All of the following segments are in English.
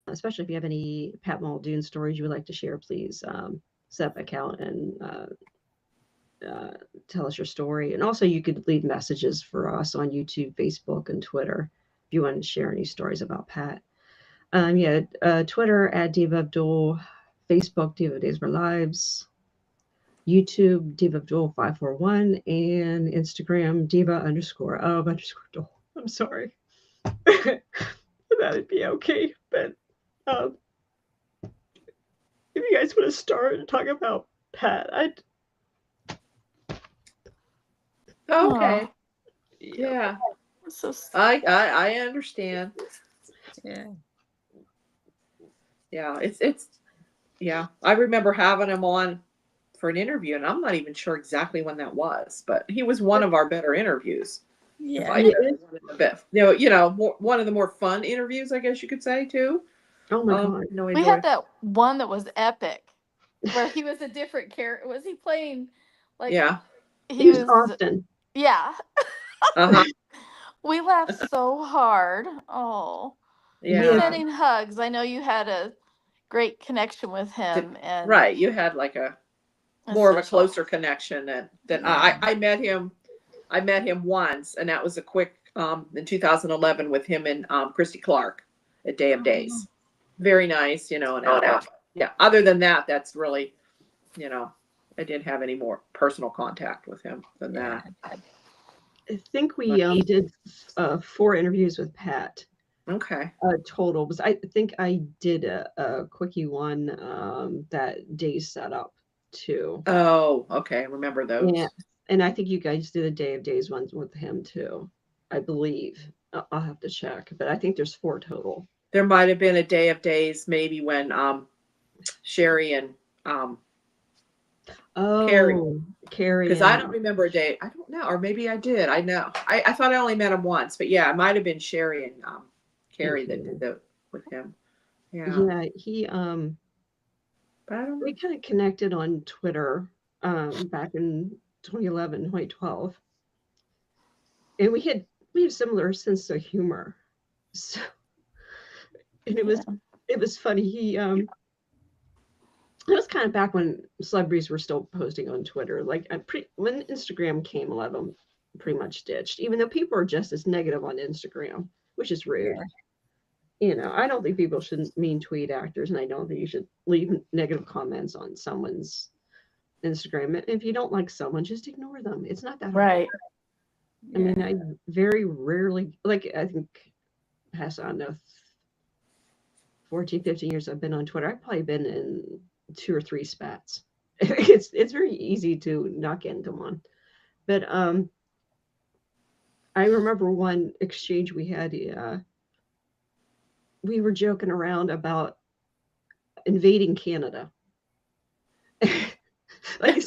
especially if you have any Pat Muldoon stories you would like to share, please set up an account and uh, tell us your story. And also, you could leave messages for us on YouTube, Facebook, and Twitter if you want to share any stories about Pat. Yeah, Twitter at Diva Abdul, Facebook Diva Days of Our Lives, YouTube Diva Abdul 541, and Instagram Diva underscore of underscore Dole. I'm sorry. That'd be okay. But um, if you guys want to start and talk about Pat, I'd. Okay. Oh, Yeah. Yeah. so I understand. yeah. Yeah. It's yeah. I remember having him on for an interview, and I'm not even sure exactly when that was, but he was one of our better interviews. If Yeah. I He could, is. one of the best, one of the more fun interviews, I guess you could say too. Oh my God. No, We had enjoy. that one that was epic, where he was a different character. Was he playing like Yeah. he He's was? Austin. Yeah, Uh huh. we laughed so hard. Oh, Yeah. Yeah. getting hugs. I know you had a great connection with him, and Right. You had like a more of a essential. closer connection than Yeah. I met him. I met him once, and that was a quick in 2011 with him and Christy Clark at Day of Oh, Days. Very nice, and Oh, no. yeah. Other than that, that's really, you know, I didn't have any more personal contact with him than yeah. that. I think But we did 4 interviews with Pat okay. total. Was I think I did a quickie one that day set up too. Oh, okay. Remember Yeah, those? and I think you guys did a Day of Days ones with him too. I believe. I'll have to check, but I think there's 4 total. There might have been a Day of Days, maybe when Sherry and um, Carrie, Oh, Carrie because I and don't remember a day. I don't know, or maybe I did. I know. I thought I only met him once, but yeah, it might have been Sherry and Carrie that did Carrie. the with him. Yeah, Yeah, he but I don't we know. kind of connected on Twitter back in 2011, 2012, and we had similar sense of humor. So, and Yeah. it was funny. It was kind of back when celebrities were still posting on Twitter. Like when Instagram came, a lot of them pretty much ditched. Even though people are just as negative on Instagram, which is rude. Yeah. I don't think people should mean tweet actors, and I don't think you should leave negative comments on someone's Instagram. If you don't like someone, just ignore them. It's not that hard. Right. I mean, Yeah. I very rarely, like, I think, past, I don't know, 14, 15 years I've been on Twitter, I've probably been in 2 or 3 spats. It's very easy to not get into one. But I remember one exchange we had. We were joking around about invading Canada. Like,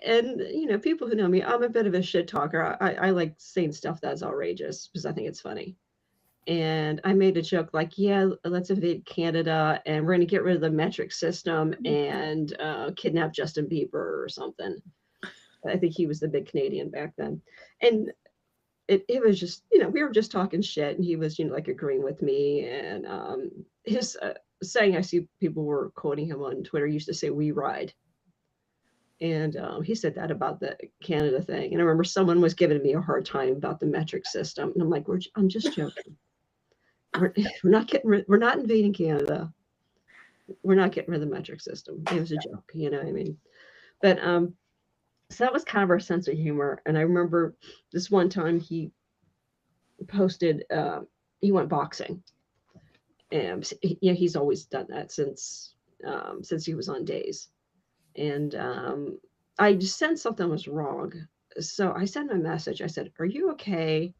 and people who know me, I'm a bit of a shit talker. I like saying stuff that's outrageous because I think it's funny. And I made a joke like, "Yeah, let's invade Canada, and we're gonna get rid of the metric system and kidnap Justin Bieber or something." I think he was the big Canadian back then, and it was just we were just talking shit, and he was like agreeing with me, and his saying I see people were quoting him on Twitter used to say "We ride." And he said that about the Canada thing. And I remember someone was giving me a hard time about the metric system. And I'm like, I'm just joking. We're not we're not invading Canada. We're not getting rid of the metric system. It was a joke, you know what I mean? But so that was kind of our sense of humor. And I remember this one time he posted, he went boxing. And he's always done that since he was on days. And I just sensed something was wrong. So I sent him a message. I said, "Are you okay?"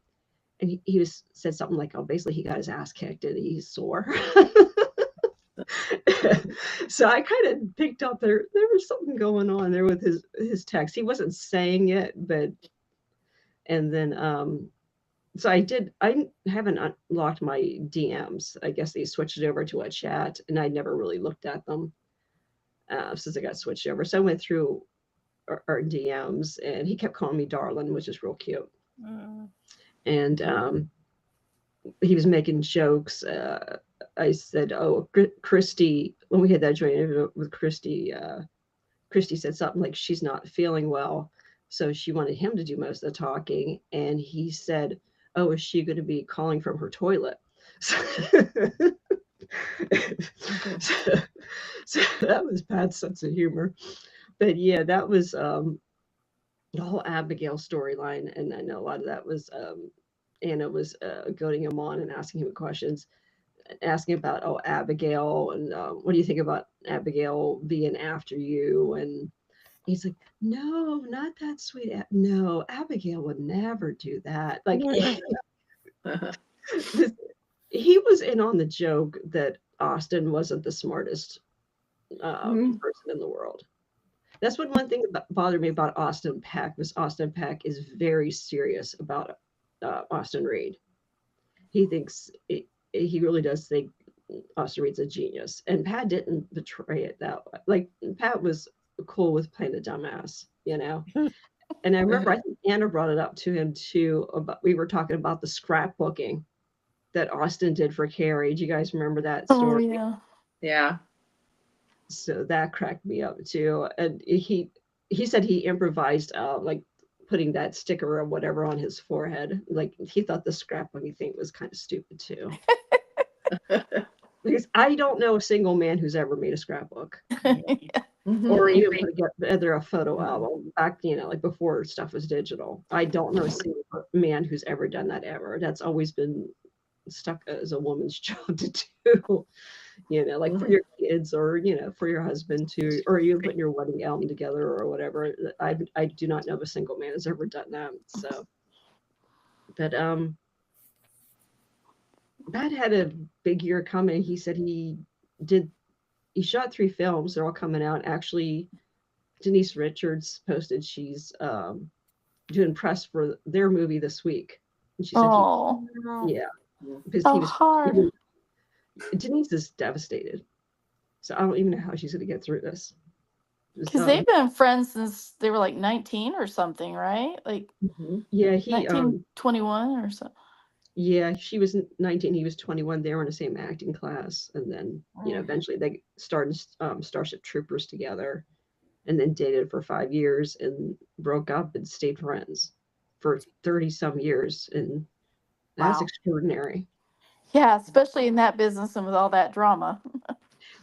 And he said something like, "Oh, basically he got his ass kicked and he's sore." So I kind of picked up there was something going on there with his text. He wasn't saying it, but and then so I haven't unlocked my DMs. I guess they switched it over to a chat, and I never really looked at them since I got switched over. So I went through our DMs, and he kept calling me darling, which is real cute. Mm. And he was making jokes I said, "Oh, Christy," when we had that joint interview with Christy, Christy said something like she's not feeling well, so she wanted him to do most of the talking, and he said, "Oh, is she going to be calling from her toilet?" So, so, so that was Pat's sense of humor. But yeah, that was the whole Abigail storyline, and I know a lot of that was Anna was goading him on and asking him questions, asking about Abigail and what do you think about Abigail being after you? And he's like, no, not that sweet. No, Abigail would never do that. Like he was in on the joke that Austin wasn't the smartest person in the world. That's one thing that bothered me about Austin Peck was Austin Peck is very serious about Austin Reed. He thinks he really does think Austin Reed's a genius, and Pat didn't betray it that way. Like Pat was cool with playing the dumbass, you know. And I remember I think Anna brought it up to him too. About we were talking about the scrapbooking that Austin did for Carrie. Do you guys remember that story? Oh yeah. Yeah. So that cracked me up too. And he said he improvised like putting that sticker or whatever on his forehead. Like he thought the scrapbooking thing was kind of stupid too. Because I don't know a single man who's ever made a scrapbook. Or even put together a photo album back, like before stuff was digital. I don't know a single man who's ever done that ever. That's always been stuck as a woman's job to do. Like for your kids or for your husband to, or you putting your wedding album together or whatever. I do not know of a single man has ever done that. So, but Pat had a big year coming. He said he shot 3 films. They're all coming out. Actually, Denise Richards posted she's doing press for their movie this week. And she said, yeah, because so hard. Denise is devastated. So I don't even know how she's going to get through this. Because they've been friends since they were like 19 or something, right? Like, yeah, he 1921 or something. Yeah, she was 19. He was 21. They were in the same acting class, and then eventually they started Starship Troopers together, and then dated for 5 years and broke up and stayed friends for 30 some years, and that's extraordinary. Yeah, especially in that business and with all that drama.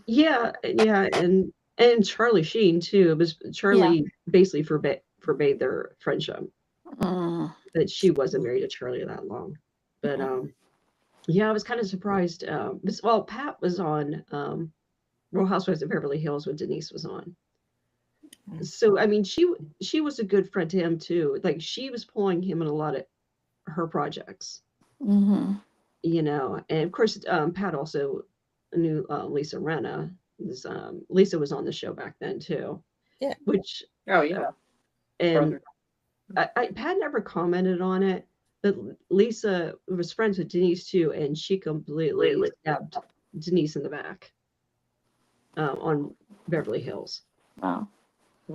Yeah, and Charlie Sheen too. It was Charlie basically forbade their friendship. That she wasn't married to Charlie that long. But yeah, I was kind of surprised. Well, Pat was on Real Housewives of Beverly Hills when Denise was on. So I mean, she was a good friend to him too. Like she was pulling him in a lot of her projects. And of course, Pat also knew Lisa Rinna. Lisa was on the show back then too. Yeah. Which and Pat never commented on it. But Lisa was friends with Denise too, and she completely stabbed Denise in the back on Beverly Hills. Wow.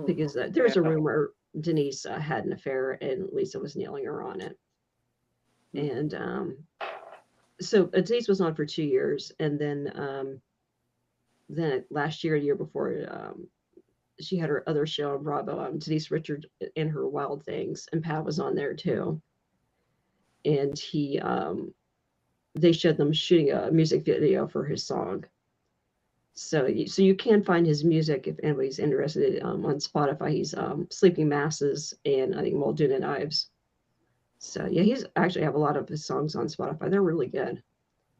Because there was a rumor Denise had an affair and Lisa was nailing her on it. And so Denise was on for 2 years, and then last year, a year before, she had her other show on Bravo, Denise Richards and Her Wild Things, and Pat was on there too. And they showed them shooting a music video for his song. So you can find his music if anybody's interested on Spotify. He's Sleeping Masses and I think Muldoon Ives. So yeah, he's actually have a lot of his songs on Spotify. They're really good.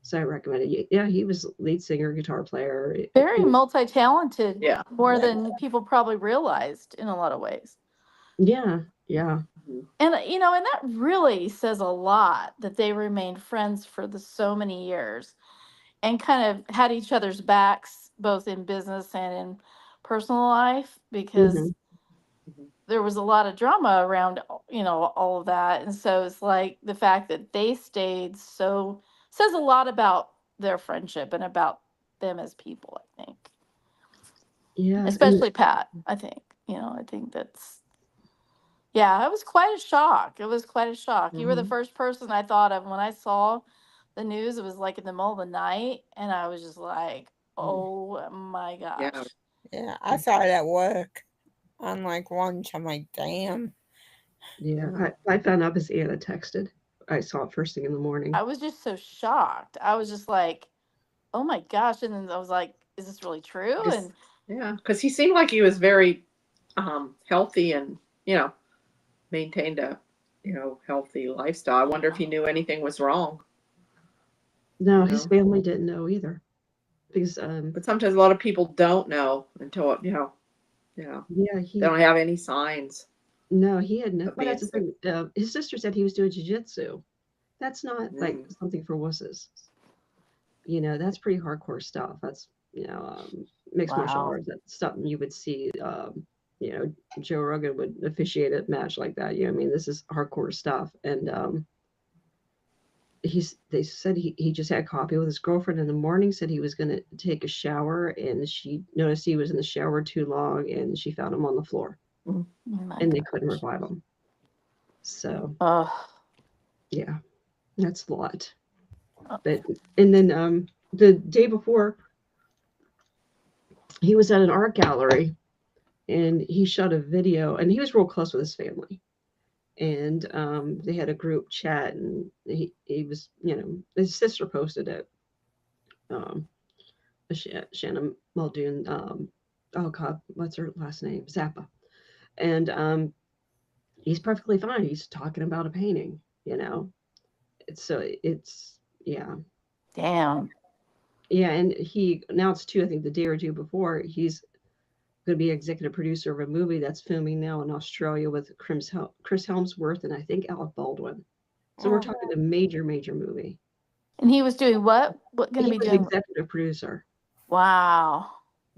So I recommend it. Yeah, he was lead singer, guitar player. Very multi-talented. Yeah. More than people probably realized in a lot of ways. Yeah. And and that really says a lot that they remained friends for so many years and kind of had each other's backs both in business and in personal life, because there was a lot of drama around all of that. And so it's like the fact that they stayed so says a lot about their friendship and about them as people, I think. Yeah. Especially Pat, I think. I think that's it was quite a shock. It was quite a shock. You were the first person I thought of when I saw the news. It was like in the middle of the night, and I was just like, oh my gosh. Yeah. Yeah, I saw it at work on like lunch. I'm like, damn. Yeah, I found out because Anna texted. I saw it first thing in the morning. I was just so shocked. I was just like, oh my gosh. And then I was like, is this really true? And Yeah, because he seemed like he was very healthy and, maintained a, healthy lifestyle. I wonder if he knew anything was wrong. No, You his know? family didn't know either. Because But sometimes a lot of people don't know until, yeah, they he don't have any signs. no, he had no. Of Well, that's the being thing. His sister said he was doing jujitsu. That's not like Mm. something for wusses. That's pretty hardcore stuff. That's mixed martial Wow. arts. That's something you would see. Joe Rogan would officiate a match like that. I mean, this is hardcore stuff. And they said he just had coffee with his girlfriend in the morning. Said he was going to take a shower, and she noticed he was in the shower too long, and she found him on the floor, Oh my and they gosh. couldn't revive him. So Ugh. yeah, that's a lot. Uh, But and then the day before, he was at an art gallery, and he shot a video, and he was real close with his family. And they had a group chat, and he was, his sister posted it. Shannon Muldoon. Oh God, what's her last name? Zappa. And he's perfectly fine. He's talking about a painting. It's yeah. damn. Yeah, and he announced too, I think the day or two before, he's going to be executive producer of a movie that's filming now in Australia with Chris Helmsworth and I think Alec Baldwin. So we're talking a major, major movie. And he was doing what? What going to He be was doing? executive producer. Wow.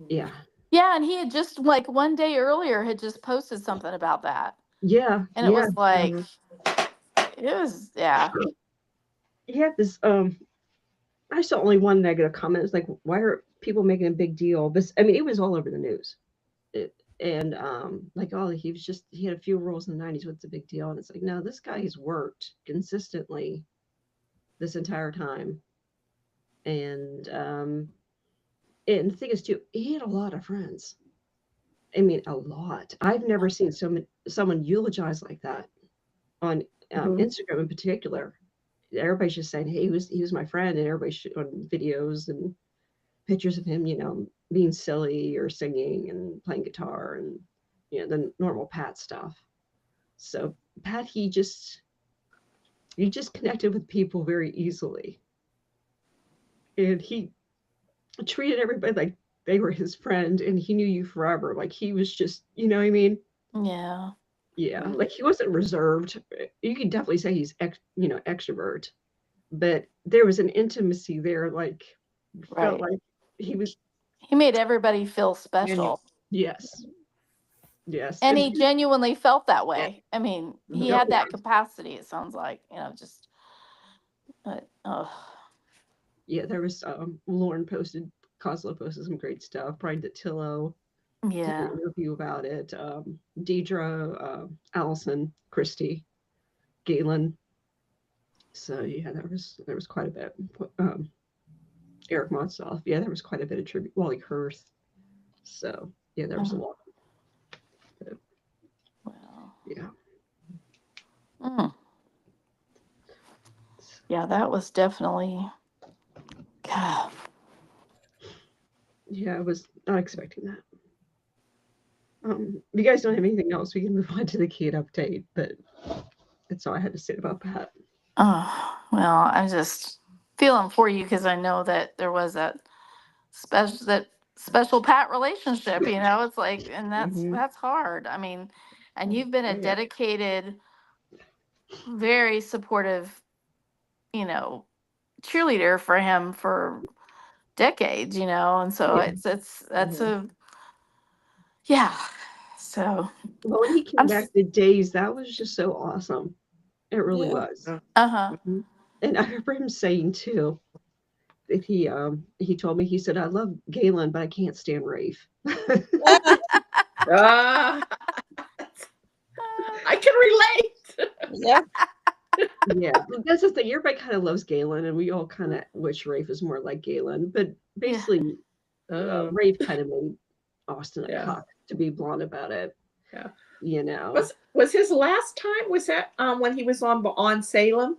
Yeah. Yeah, and he had just like one day earlier had just posted something about that. Yeah. And it yeah. was like it was He had this I saw only one negative comment. It's like, why are people making a big deal? But I mean, it was all over the news. And like, oh, he had a few roles in the 90s. What's the big deal? And it's like, no, this guy has worked consistently this entire time. And the thing is too, he had a lot of friends. I mean, a lot. I've never seen someone eulogize like that on Instagram in particular. Everybody's just saying, hey, he was my friend, and everybody's on videos and pictures of him, being silly or singing and playing guitar and the normal Pat stuff. So Pat, he just connected with people very easily, and he treated everybody like they were his friend, and he knew you forever. Like he was just, you know what I mean? yeah. Yeah, like he wasn't reserved. You could definitely say he's extrovert, but there was an intimacy there. Like felt Right. like He made everybody feel special. Yes. And he genuinely felt that way. I mean, he Yep. had that capacity, it sounds like, just but Yeah, there was Lauren Kozlo posted some great stuff. Brian Datillo did yeah. an interview about it. Deidre, Allison, Christy, Galen. So yeah, there was quite a bit. Eric Monsov. Yeah, there was quite a bit of tribute. Wally Kurth. So yeah, there was a lot. Well, Yeah. yeah, that was definitely God. Yeah, I was not expecting that. If you guys don't have anything else, we can move on to the kid update, but that's all I had to say about Pat. Oh, well, I'm just feeling for you because I know that there was that special Pat relationship, it's like, and that's hard. I mean, and you've been a dedicated, very supportive, cheerleader for him for decades, and so that's yeah. So Well, when he came back the days, that was just so awesome. It really was. Uh-huh. And I remember him saying too that he told me, he said, I love Galen, but I can't stand Rafe. I can relate. Yeah. Yeah, but that's the thing. Everybody kind of loves Galen, and we all kind of wish Rafe was more like Galen. But basically, Oh, Rafe kind of made Austin a yeah. cuck, to be blunt about it. Yeah. You know. Was his last time, was that when he was on Salem?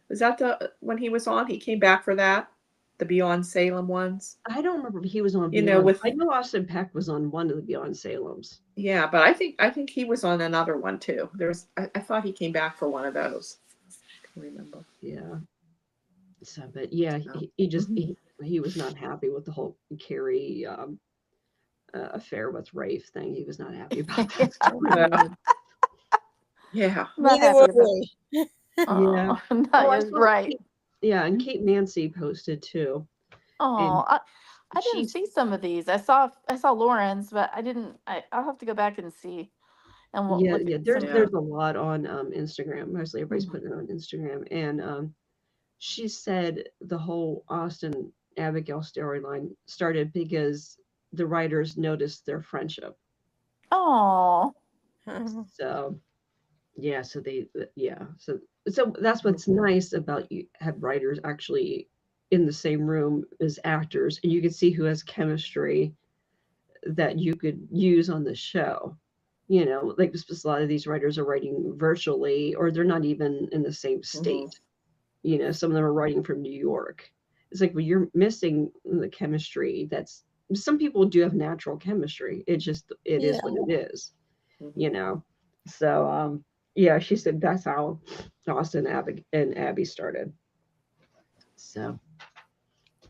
Was that when he was on? He came back for that? The Beyond Salem ones? I don't remember if he was on You know, Beyond. with I know Austin Peck was on one of the Beyond Salems. yeah, but I think he was on another one too. I thought he came back for one of those. I can remember. Yeah. So, but yeah, Oh. he just he was not happy with the whole Carrie affair with Rafe thing. He was not happy about that story. Yeah. Not Neither happy were about we. Yeah. Oh, Oh, not I yet, saw right. Kate, yeah, and Kate Mancy posted too. Oh, I didn't She's see some of these. I saw Lauren's, but I didn't. I'll have to go back and see and we'll yeah, look yeah. at There's some. Yeah. there's a lot on Instagram. Mostly everybody's Mhm. putting it on Instagram, and she said the whole Austin Abigail storyline started because the writers noticed their friendship. Oh, So yeah, so so that's what's nice about you have writers actually in the same room as actors, and you can see who has chemistry that you could use on the show. You know, like a lot of these writers are writing virtually, or they're not even in the same state. You know, some of them are writing from New York. It's like, well, you're missing the chemistry. That's some people do have natural chemistry. It just it is Yeah. what it is. Mhm. You know, so yeah, she said that's how Austin and Abby started. So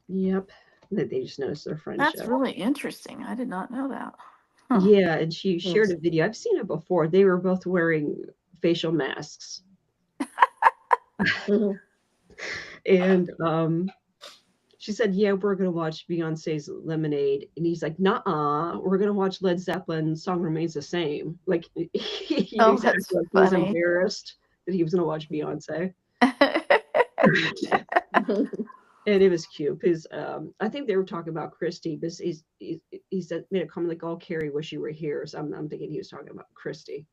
yep, that they just noticed their friendship. that's really interesting. I did not know that. Huh. Yeah, and she shared a video. I've seen it before. They were both wearing facial masks. Mhm. And she said, "Yeah, we're gonna watch Beyonce's Lemonade," and he's like, "Nuh-uh, we're gonna watch Led Zeppelin. Song remains the same." Like he Oh, was acting that's like he was funny. embarrassed that he was gonna watch Beyonce, Mhm. and it was cute because I think they were talking about Christy because he said made a comment like, "Oh, Carrie, wish you were here." So I'm thinking he was talking about Christy,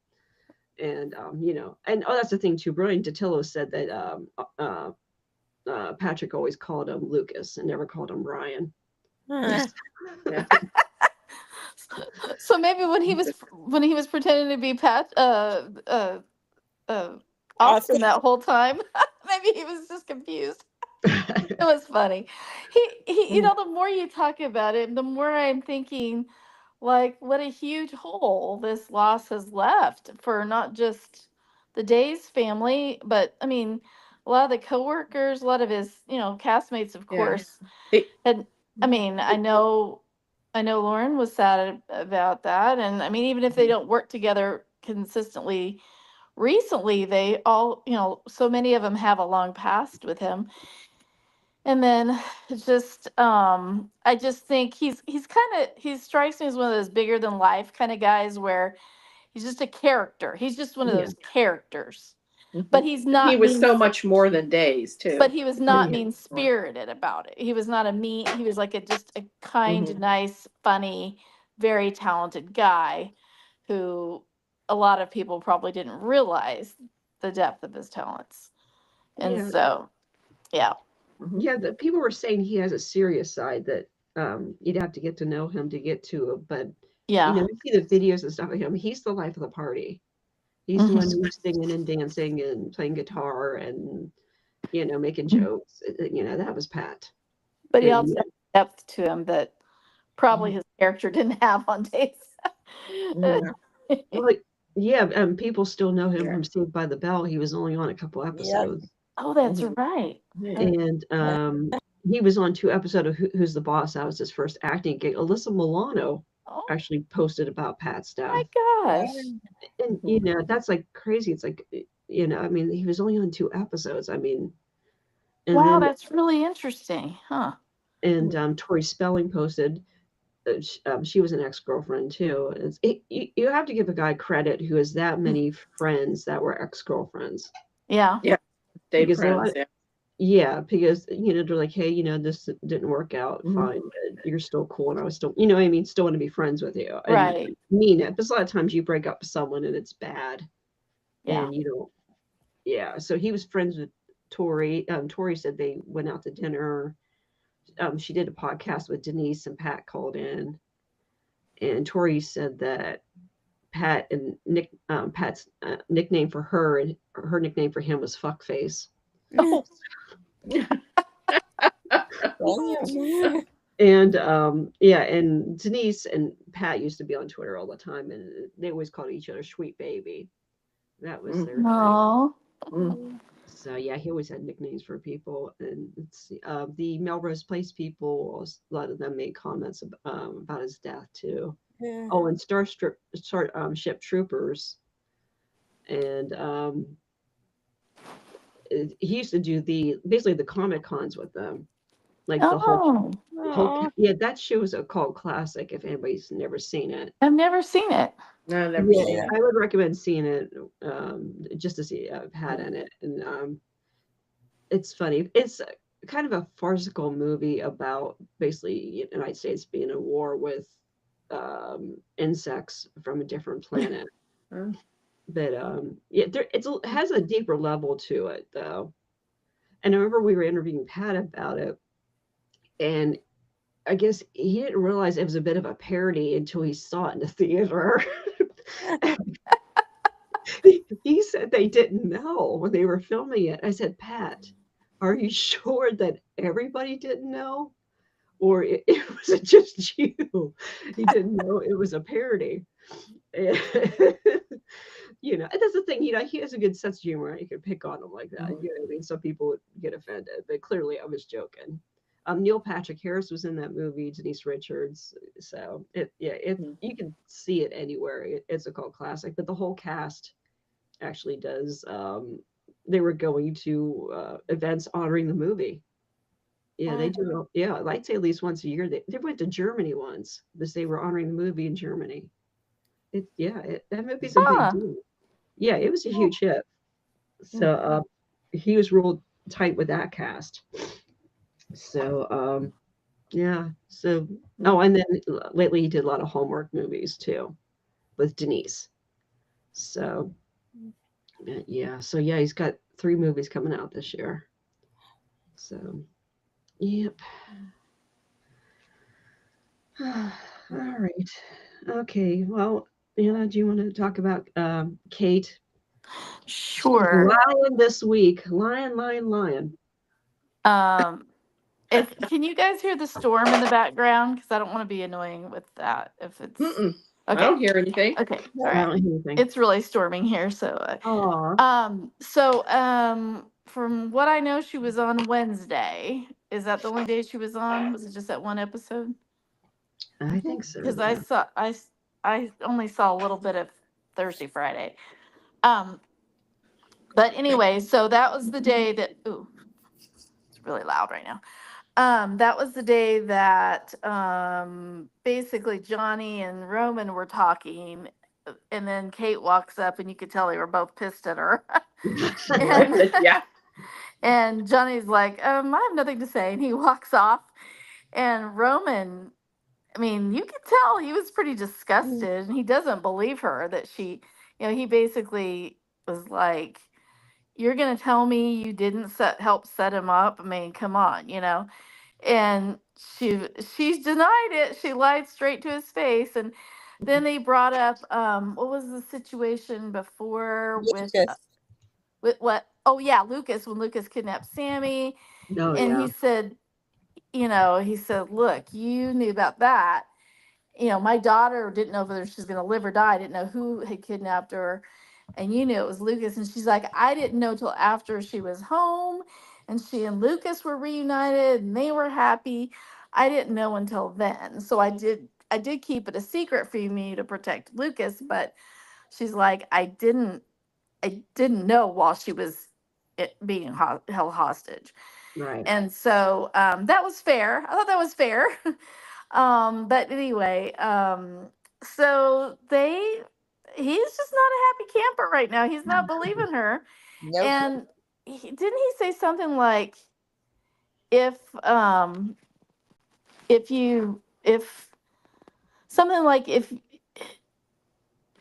and you know, and oh, that's the thing too. Brian Datillo said that Patrick always called him Lucas and never called him Brian. Yeah. So maybe when he was pretending to be Austin that whole time, maybe he was just confused. It was funny. He you know, the more you talk about it, the more I'm thinking like what a huge hole this loss has left for not just the Days family, but I mean a lot of the coworkers, a lot of his, castmates, of Yeah. course. It- And I mean, I know Lauren was sad about that. And I mean, even if they don't work together consistently recently, they all, so many of them have a long past with him. And then it's just I just think he strikes me as one of those bigger than life kind of guys where he's just a character. He's just one of Yeah. those characters. Mhm. But he's He not was mean, so much more than Days too. but he was not Yeah. mean spirited about it. He was not he was like just a kind, Mhm. nice, funny, very talented guy who a lot of people probably didn't realize the depth of his talents. And Yeah. so, yeah. Mhm. Yeah, the people were saying he has a serious side that you'd have to get to know him to get to it. But Yeah. you see the videos and stuff of him. He's the life of the party. He's the one who's singing and dancing and playing guitar and making jokes. That was Pat. But he And also had depth to him that probably his character didn't have on Days. Mhm. well, yeah, people still know him Yeah. from Saved by the Bell. He was only on a couple episodes. Oh, that's Mhm. right. And he was on 2 episodes of Who's the Boss. That was his first acting gig. Alyssa Milano Oh actually posted about Pat's death. my gosh. And that's like crazy. It's like, I mean, he was only on 2 episodes. I mean, and Wow, then that's really interesting. Huh. and Tori Spelling posted. She was an ex-girlfriend too. You have to give a guy credit who has that many friends that were ex-girlfriends. Yeah. Stayed Because friends. Yeah, because they're like, hey, this didn't work out, fine, but you're still cool, and I was still, what I mean, still want to be friends with you, and Right. mean it. Because a lot of times you break up with someone and it's bad, Yeah. and you don't, yeah, so he was friends with Tori. Tori said they went out to dinner. She did a podcast with Denise, and Pat called in, and Tori said that Pat and Nick, Pat's nickname for her and her nickname for him was Fuckface. Oh, Damn. And yeah, and Denise and Pat used to be on Twitter all the time, and they always called each other "Sweet Baby." That was their thing. no. So yeah, he always had nicknames for people, and let's see, the Melrose Place people, a lot of them made comments about his death too. Yeah. Oh, and Ship Troopers, and he used to do basically the Comic Cons with them, like the whole Aw. yeah. That show is a cult classic if anybody's never seen it. I've never seen it. No, I've never seen Yeah, it. I would recommend seeing it just to see Pat in it, and it's funny. It's kind of a farcical movie about basically the United States being at war with insects from a different planet. Oh. But yeah, it has a deeper level to it though. And I remember we were interviewing Pat about it, and I guess he didn't realize it was a bit of a parody until he saw it in the theater. He said they didn't know when they were filming it. I said, Pat, are you sure that everybody didn't know? Or it was just you? He didn't know it was a parody. You know, and that's the thing, he has a good sense of humor. You can pick on him like that. You know what I mean? Some people would get offended, but clearly I was joking. Neil Patrick Harris was in that movie, Denise Richards. So you can see it anywhere. It's a cult classic, but the whole cast actually does. They were going to events honoring the movie. Yeah, they do. Yeah, I'd say at least once a year. They went to Germany once because they were honoring the movie in Germany. That movie's a big deal. Yeah, it was a huge hit. So he was real tight with that cast. So yeah. So and then lately he did a lot of Hallmark movies too with Denise. So yeah. So yeah, he's got 3 movies coming out this year. So yep. All right. Okay. Well, Anna, do you want to talk about Kate? Sure. Lion this week. Lion. Can you guys hear the storm in the background? Because I don't want to be annoying with that. If it's I don't hear anything. okay, all I right. don't hear anything. It's really storming here, so. From what I know, she was on Wednesday. Is that the only day she was on? Was it just that one episode? I think so. Because Yeah. I only saw a little bit of Thursday, Friday. But anyway, so that was the day that. Ooh, it's really loud right now. That was the day that basically Johnny and Roman were talking, and then Kate walks up, and you could tell they were both pissed at her. Yeah. And Johnny's like, I have nothing to say, and he walks off. And Roman, I mean, you could tell he was pretty disgusted, and he doesn't believe her that she, he basically was like, "You're gonna tell me you didn't help set him up? I mean, come on, And she's denied it. She lied straight to his face. And then they brought up what was the situation before Lucas. with what? Oh yeah, Lucas, when Lucas kidnapped Sammy. Oh, And yeah. he said, look, you knew about that. My daughter didn't know whether she's going to live or die. I didn't know who had kidnapped her. And you knew it was Lucas. And she's like, I didn't know till after she was home and she and Lucas were reunited and they were happy. I didn't know until then. So I did keep it a secret for me to protect Lucas. But she's like, I didn't know while she was being held hostage. Right. And so that was fair. I thought that was fair. But anyway, so he's just not a happy camper right now. He's not believing her. Nope. And didn't he say something like, if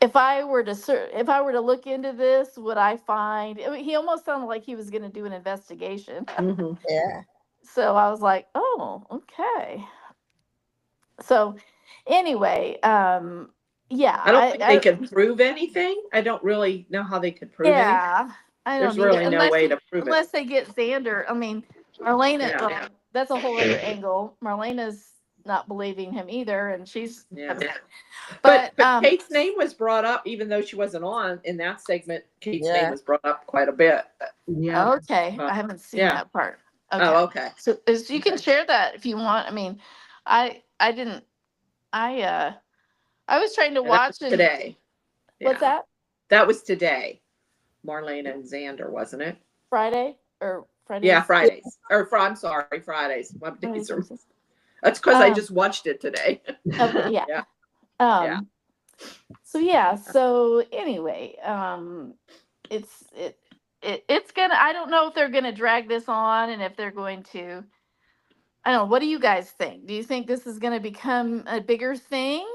if I were to look into this, would I find? I mean, he almost sounded like he was going to do an investigation. hmm Yeah. So I was like, oh, okay. So anyway, yeah, I don't think they can prove anything. I don't really know how they could prove anything. yeah, I There's don't either. really no way to prove it. Unless they get Xander. I mean, Marlena, Yeah. well, that's a whole other angle. Marlena's not believing him either, and she's Yeah. upset. But But Kate's name was brought up, even though she wasn't on in that segment. Kate's Yeah. name was brought up quite a bit. Yeah. okay, I haven't seen yeah. that part. Okay. Oh, okay. So you can share that if you want. I mean, I didn't. I was trying to And that watch was and today. what's Yeah. that? That was today. Marlena and Xander, wasn't it? Friday or Friday? Yeah, Fridays. I'm sorry, Fridays. My days are. Fridays. That's because I Um, just watched it today. Okay, yeah. Yeah. Yeah. So yeah. So anyway, it's gonna. I don't know if they're gonna drag this on and if they're going to. I don't know. What do you guys think? Do you think this is gonna become a bigger thing?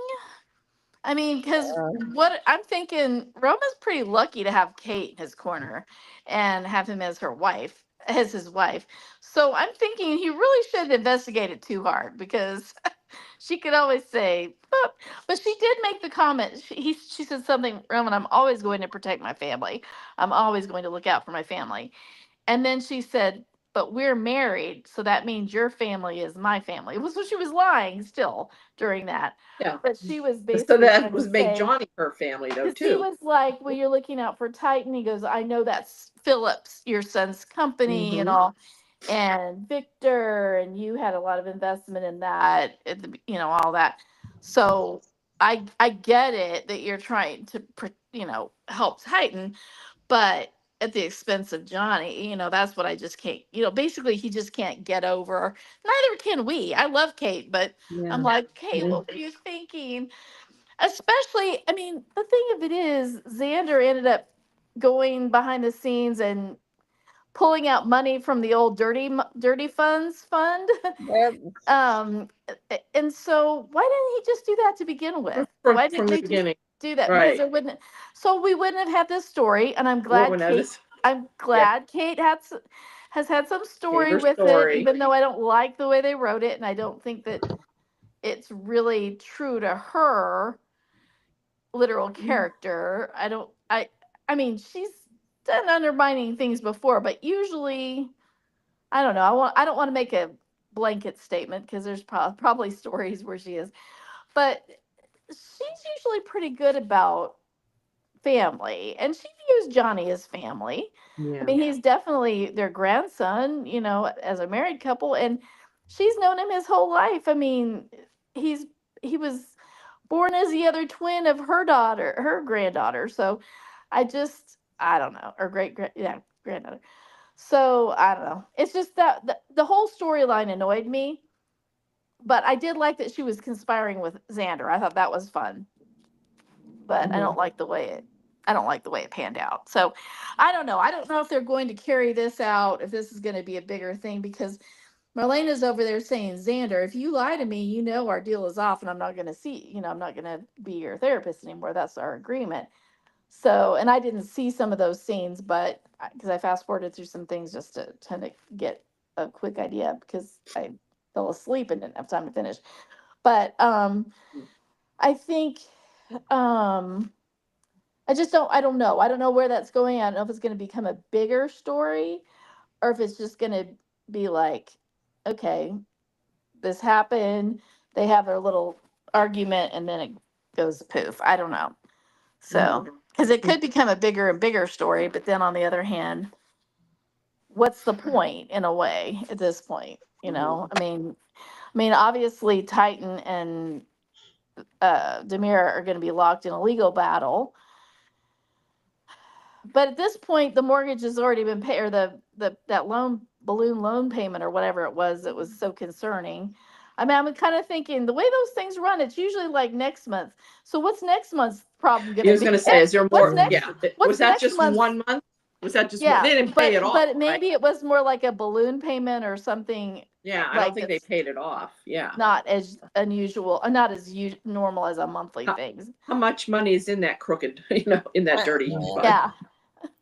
I mean, because what I'm thinking, Roma's pretty lucky to have Kate in his corner and have him as his wife. So I'm thinking he really shouldn't investigate it too hard because she could always say, but she did make the comment. She said something, Roman, I'm always going to protect my family. I'm always going to look out for my family. And then she said, but we're married, so that means your family is my family. So she was lying still during that. Yeah. But she was basically So that trying to was make say, Johnny her family though 'cause he too. was like, well, you're looking out for Titan. He goes, I know that's Phillips, your son's company and Mhm. all, and Victor, and you had a lot of investment in that, all that. So I get it that you're trying to, help Titan, but at the expense of Johnny, that's what I just can't, basically he just can't get over. Neither can we. I love Kate, but Yeah. I'm like, Kate, Mhm. what were you thinking? Especially, I mean, the thing of it is, Xander ended up going behind the scenes and pulling out money from the old dirty funds fund. Yep. And so why didn't he just do that to begin with? From Why didn't the they just beginning. do that? Right. Because there wouldn't. So we wouldn't have had this story. And I'm What glad would Kate. notice? I'm glad Kate has had some story her with story. it, even though I don't like the way they wrote it, and I don't think that it's really true to her literal character. I mean, she's done undermining things before, but usually, I don't know. I don't want to make a blanket statement because there's probably stories where she is, but she's usually pretty good about family, and she views Johnny as family. Yeah. I mean, he's definitely their grandson, as a married couple, and she's known him his whole life. I mean, he was born as the other twin of her granddaughter. So I don't know, or granddaughter. So I don't know. It's just that the whole storyline annoyed me, but I did like that she was conspiring with Xander. I thought that was fun, but I don't like the way it panned out. So I don't know. I don't know if they're going to carry this out, if this is going to be a bigger thing, because Marlena's over there saying, Xander, if you lie to me, our deal is off and I'm not going to I'm not going to be your therapist anymore. That's our agreement. So, and I didn't see some of those scenes, but because I fast forwarded through some things just to kind of get a quick idea because I fell asleep and didn't have time to finish. But I think I don't know. I don't know where that's going. I don't know if it's going to become a bigger story or if it's just going to be like, okay, this happened. They have their little argument and then it goes poof. I don't know. So, because it could become a bigger and bigger story, but then on the other hand, what's the point in a way at this point? I mean, obviously Titan and Demira are going to be locked in a legal battle. But at this point, the mortgage has already been paid, or that balloon loan payment or whatever it was that was so concerning. I mean, I'm kind of thinking the way those things run, it's usually like next month. So what's next month's problem going to be? I was going to say, is there more? Was that just 1 month? Was that just? Yeah, They didn't pay it all. But maybe it was more like a balloon payment or something Yeah, I Like, don't think they it's paid it off. Yeah. not as unusual, not as normal as a monthly How, thing. how much money is in that crooked, in that dirty Yeah. fund, Yeah,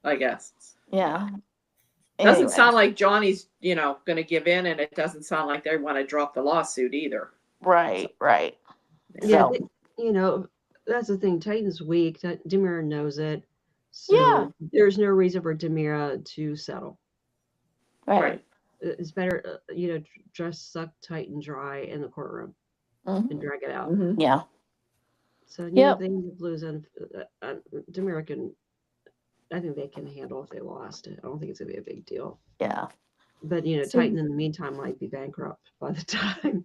I guess. yeah. Doesn't Anyway, sound like Johnny's, going to give in, and it doesn't sound like they want to drop the lawsuit either. right. Yeah, So, that's the thing. Titan's weak. Demira knows it. yeah, So there's no reason for Demira to settle. right. It's better, just suck Titan dry in the courtroom Mhm. and drag it out. Mhm. Yeah. So, if Yep. they end up losing, Demira I think they can handle if they lost. I don't think it's going to be a big deal. Yeah. But, So- Titan in the meantime might be bankrupt by the time,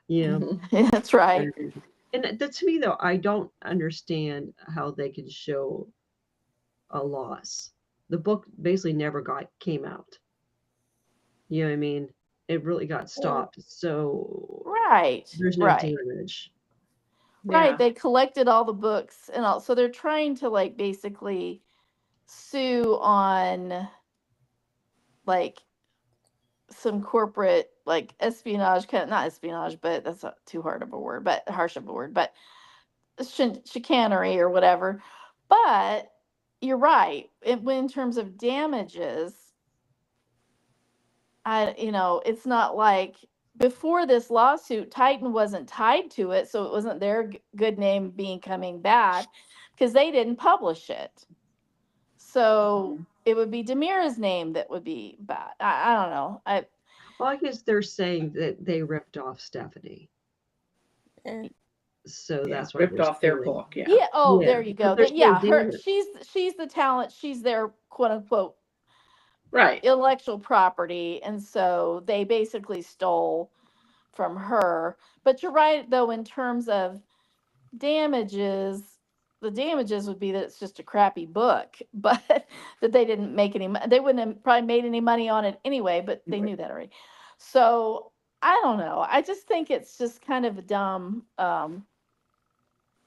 Mhm. That's right. And to me, though, I don't understand how they can show a loss. The book basically never came out. You know what I mean? It really got stopped. So Right. there's no Right. damage. Right. Yeah. They collected all the books and all. So they're trying to like basically sue on like some corporate like espionage, not espionage, but that's not too hard of a word, but harsh of a word, but chicanery or whatever. But you're right. In terms of damages, it's not like before this lawsuit, Titan wasn't tied to it, so it wasn't their good name being coming bad because they didn't publish it. So it would be Demira's name that would be bad. I don't know. Well, I guess they're saying that they ripped off Stephanie. Yeah. So Yeah, that's why ripped they're off their suing. book. Yeah. Yeah. Oh, Yeah, there you go. but they're Yeah, saying her. She's the talent. She's their quote unquote Right. intellectual property, and so they basically stole from her. But you're right, though, in terms of damages, the damages would be that it's just a crappy book, but that they didn't make any. They wouldn't have probably made any money on it anyway, but they knew that already. So I don't know. I just think it's just kind of dumb.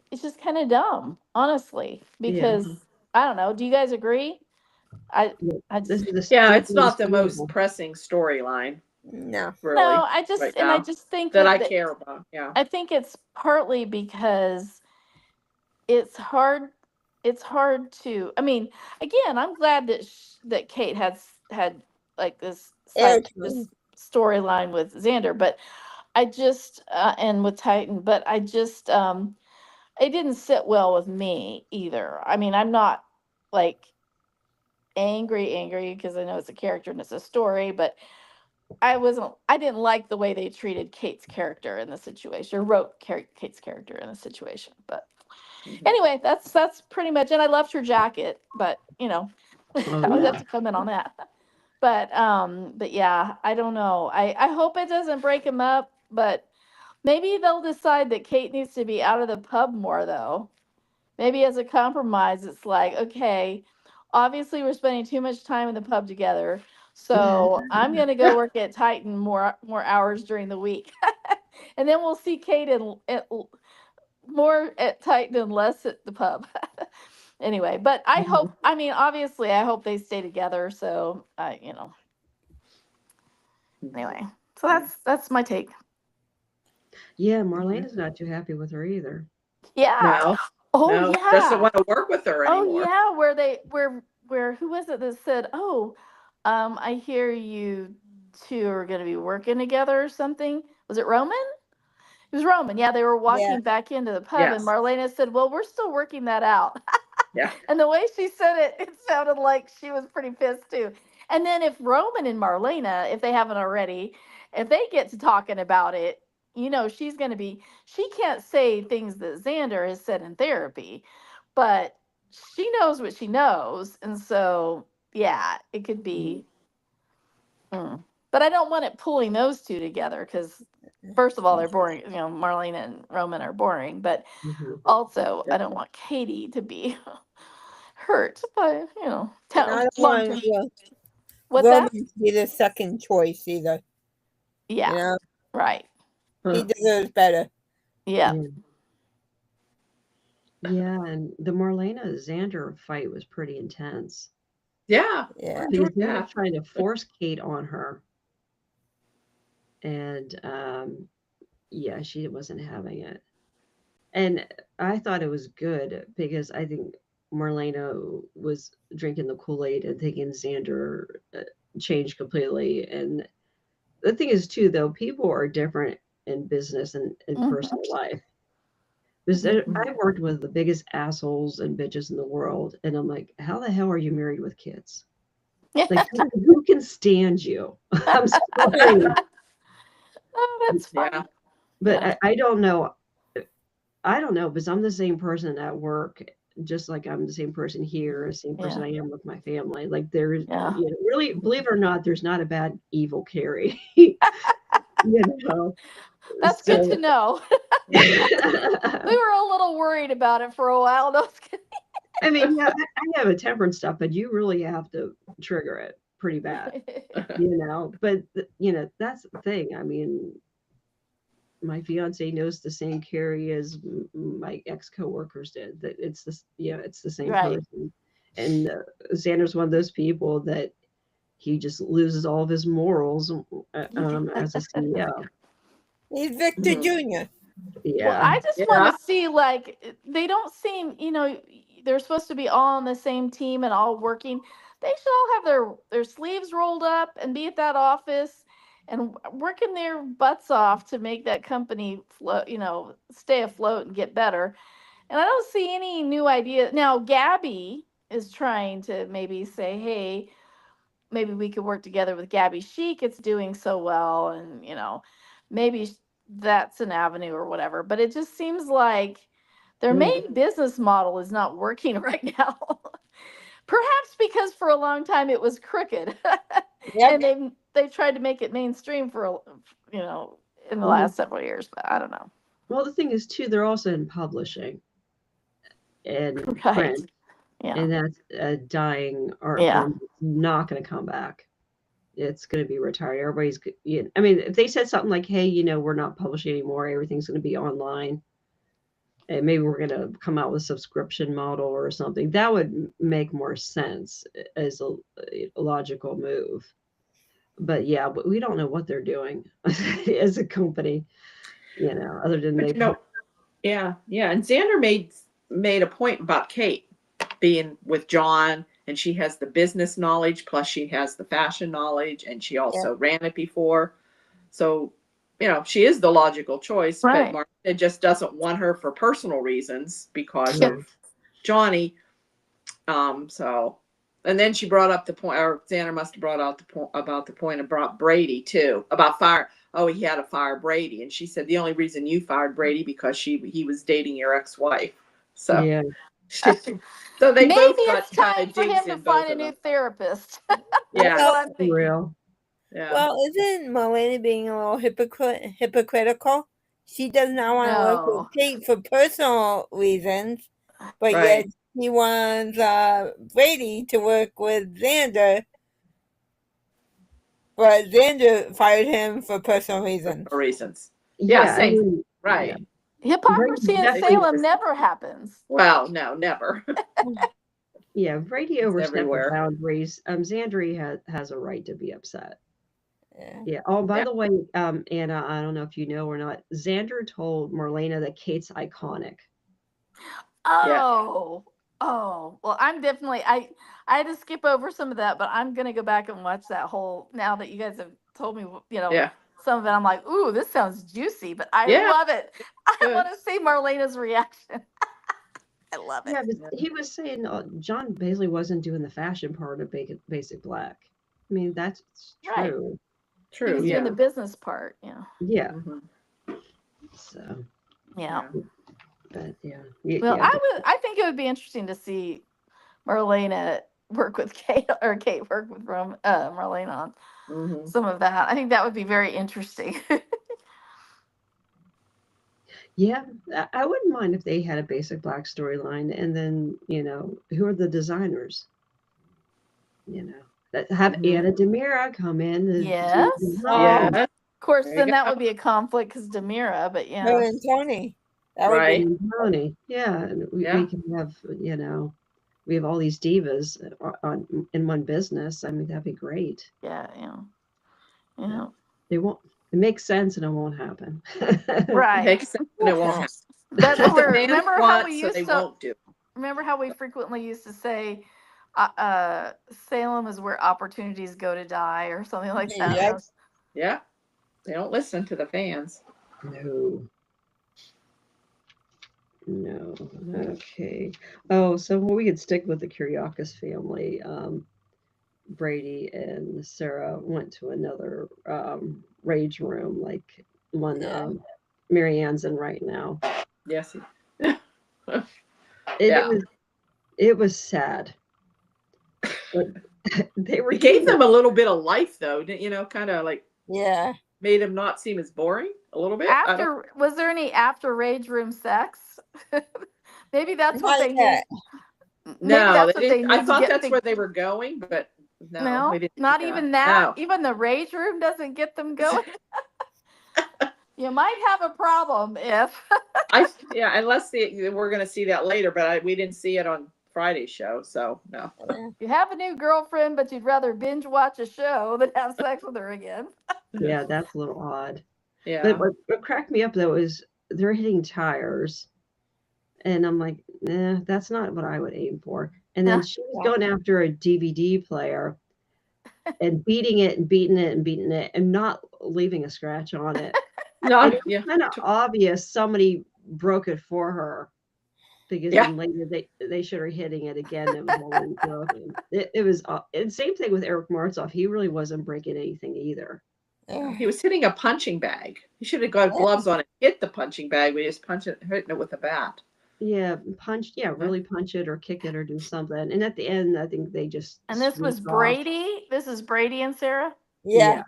It's just kind of dumb, honestly, because I don't know. Do you guys agree? I This just is the Yeah, it's stupidest not the most label. pressing storyline, No. really. no. I right and I now just think that I that care about. Yeah. I think it's partly because it's hard. It's hard to. I mean, again, I'm glad that that Kate had like this Airtime. storyline with Xander, but I just and with Titan, but I just it didn't sit well with me either. I mean, I'm not like angry because I know it's a character and it's a story, but I didn't like the way they treated Kate's character in the situation, or wrote Kate's character in the situation. But anyway, that's pretty much. And I loved her jacket, but Oh, I would have yeah. to comment on that. But yeah, I don't know. I hope it doesn't break him up, but maybe they'll decide that Kate needs to be out of the pub more, though. Maybe as a compromise, it's like, okay, obviously we're spending too much time in the pub together, so I'm gonna go work at Titan more hours during the week, and then we'll see Kate more at Titan and less at the pub. Anyway, but I hope. I mean, obviously, I hope they stay together. So, Anyway, so that's my take. Yeah, Marlene is not too happy with her either. Yeah. No. Oh No, yeah. doesn't want to work with her Oh anymore. yeah, where who was it that said, "Oh, I hear you two are going to be working together or something." Was it Roman? It was Roman. Yeah, they were walking Yeah. back into the pub, and Yes. Marlena said, "Well, we're still working that out." Yeah. And the way she said it, it sounded like she was pretty pissed too. And then if Roman and Marlena, if they haven't already, if they get to talking about it, she's going to be, she can't say things that Xander has said in therapy, but she knows what she knows. And so, yeah, it could be. But I don't want it pulling those two together because, first of all, they're boring. Marlena and Roman are boring. But also, I don't want Katie to be hurt by, And I don't want What's that? Roman to be the second choice either. Yeah. Right. He deserves better. Yeah. Yeah, and the Marlena Xander fight was pretty intense. Yeah. Yeah. Because they were trying to force Kate on her. and yeah, she wasn't having it. And I thought it was good because I think Marlena was drinking the Kool-Aid and thinking Xander changed completely. And the thing is, too, though, people are different in business and in personal life. Because I worked with the biggest assholes and bitches in the world, and I'm like, how the hell are you married with kids? Like, who can stand you? I'm sorry, Oh, that's funny. Yeah. but Yeah. I don't know. I don't know, because I'm the same person at work, just like I'm the same person here, the same person Yeah. I am with my family. Like there's, Yeah. you know, really, believe it or not, there's not a bad evil Carrie. You know, That's good to so know. We were a little worried about it for a while. No, I was kidding. I mean, yeah, I have a temper and stuff, but you really have to trigger it pretty bad, you know. But you know, that's the thing. I mean, my fiance knows the same Carrie as my ex coworkers did. That it's this, yeah, it's the same Right. person. And Xander's one of those people that he just loses all of his morals as a CEO. He's Victor Mhm. Jr. Yeah. Well, I just want Yeah. to see, like, they don't seem, they're supposed to be all on the same team and all working. They should all have their sleeves rolled up and be at that office and working their butts off to make that company float, stay afloat and get better. And I don't see any new idea. Now, Gabby is trying to maybe say, hey, maybe we could work together with Gabby Chic. It's doing so well. And, maybe that's an avenue or whatever. But it just seems like their main business model is not working right now. Perhaps because for a long time it was crooked. Yep. And they tried to make it mainstream for, in the Mhm. last several years. But I don't know. Well, the thing is, too, they're also in publishing and Right. print, Yeah. and that's a dying art Yeah. form. It's not going to come back. It's going to be retired. Everybody's, I mean, if they said something like, hey, you know, we're not publishing anymore, everything's going to be online, and maybe we're going to come out with a subscription model or something, that would make more sense as a logical move. But yeah, but we don't know what they're doing as a company, you know, other than But they. yeah. And Xander made a point about Kate being with John, and she has the business knowledge, plus she has the fashion knowledge, and she also ran it before. So, she is the logical choice, but Right. Martha just doesn't want her for personal reasons because Yep. of Johnny. So, and then she brought up the point, or Xander must have brought out the point about Brady too, about fire. Oh, he had to fire Brady, and she said the only reason you fired Brady because he was dating your ex-wife. So, Yeah. so they Maybe both it's got kind time of for digs him to in both find a of new them. therapist. Yeah, That's what I'm thinking. Real. yeah. Well, isn't Marlena being a little hypocritical? She does not want to work No. with Kate for personal reasons, but Right. yet he wants Brady to work with Xander. But Xander fired him for personal reasons. For reasons. Yeah, Yeah, I same. mean, Right. yeah. Hypocrisy in Brady Salem never happens. Well, no, never. Yeah, Brady It's overstepped the everywhere. boundaries. Xandri has a right to be upset. Yeah. Yeah. Oh, by Yeah. the way, Anna, I don't know if you know or not, Xander told Marlena that Kate's iconic. Oh. Oh. Well, I'm definitely I had to skip over some of that, but I'm gonna go back and watch that whole now that you guys have told me, Yeah. some of it. I'm like, ooh, this sounds juicy, but I Yeah. love it. I Good. want to see Marlena's reaction. I love it. Yeah, but he was saying John basically wasn't doing the fashion part of Basic Black. I mean, that's Right. true. He True. was Yeah. doing the business part. Yeah. Yeah. Mhm. So, Yeah. but yeah. Well, Yeah. I think it would be interesting to see Marlena work with Kate or Kate work with Marlena on Mhm. some of that. I think that would be very interesting. Yeah, I wouldn't mind if they had a Basic Black storyline, and then who are the designers? That have Mhm. Anna Demira come in and do Yes. design. Yeah. Of course, There you then that go. would be a conflict because Demira, but Her yeah. and Tony. That Right. would be Tony. Yeah, and we Yeah. can have we have all these divas in one business. I mean, that'd be great. Yeah, yeah. Yeah. They won't. It makes sense and it won't happen. Right. Makes sense and it won't happen. That's What the where, fans remember how want, we so used they to, won't do. remember how we frequently used to say, Salem is where opportunities go to die, or something like that. Yep. Yeah. They don't listen to the fans. No. No. Okay. Oh, so we could stick with the Kiriakis family. Brady and Sarah went to another rage room, like one Yeah. Marianne's in right now. Yes. It was sad. But they were It gave them a little bit of life, though. Kind of like Yeah. made them not seem as boring a little bit. I don't- After, was there any after rage room sex? Maybe that's what Not they yet. need. Maybe No, that's they what they didn't. need I to thought get that's things. where they were going, but no, No, they didn't. not do even that. No. Even the rage room doesn't get them going. You might have a problem if. Unless we're going to see that later, but we didn't see it on Friday's show, so no. You have a new girlfriend, but you'd rather binge watch a show than have sex with her again. Yeah, that's a little odd. Yeah. But what cracked me up though is they're hitting tires, and I'm like, nah, that's not what I would aim for. And then she was going after a DVD player and beating it and beating it and beating it and not leaving a scratch on it. No, It's yeah. kind of obvious somebody broke it for her, because Yeah. then later they showed her hitting it again. It was already broken. It was, and same thing with Eric Martzoff. He really wasn't breaking anything either. He was hitting a punching bag. He should have got gloves on and hit the punching bag, but he just hitting it with a bat. Yeah, really punch it or kick it or do something. And at the end, I think they just. And this was swooped off. Brady. This is Brady and Sarah. Yeah.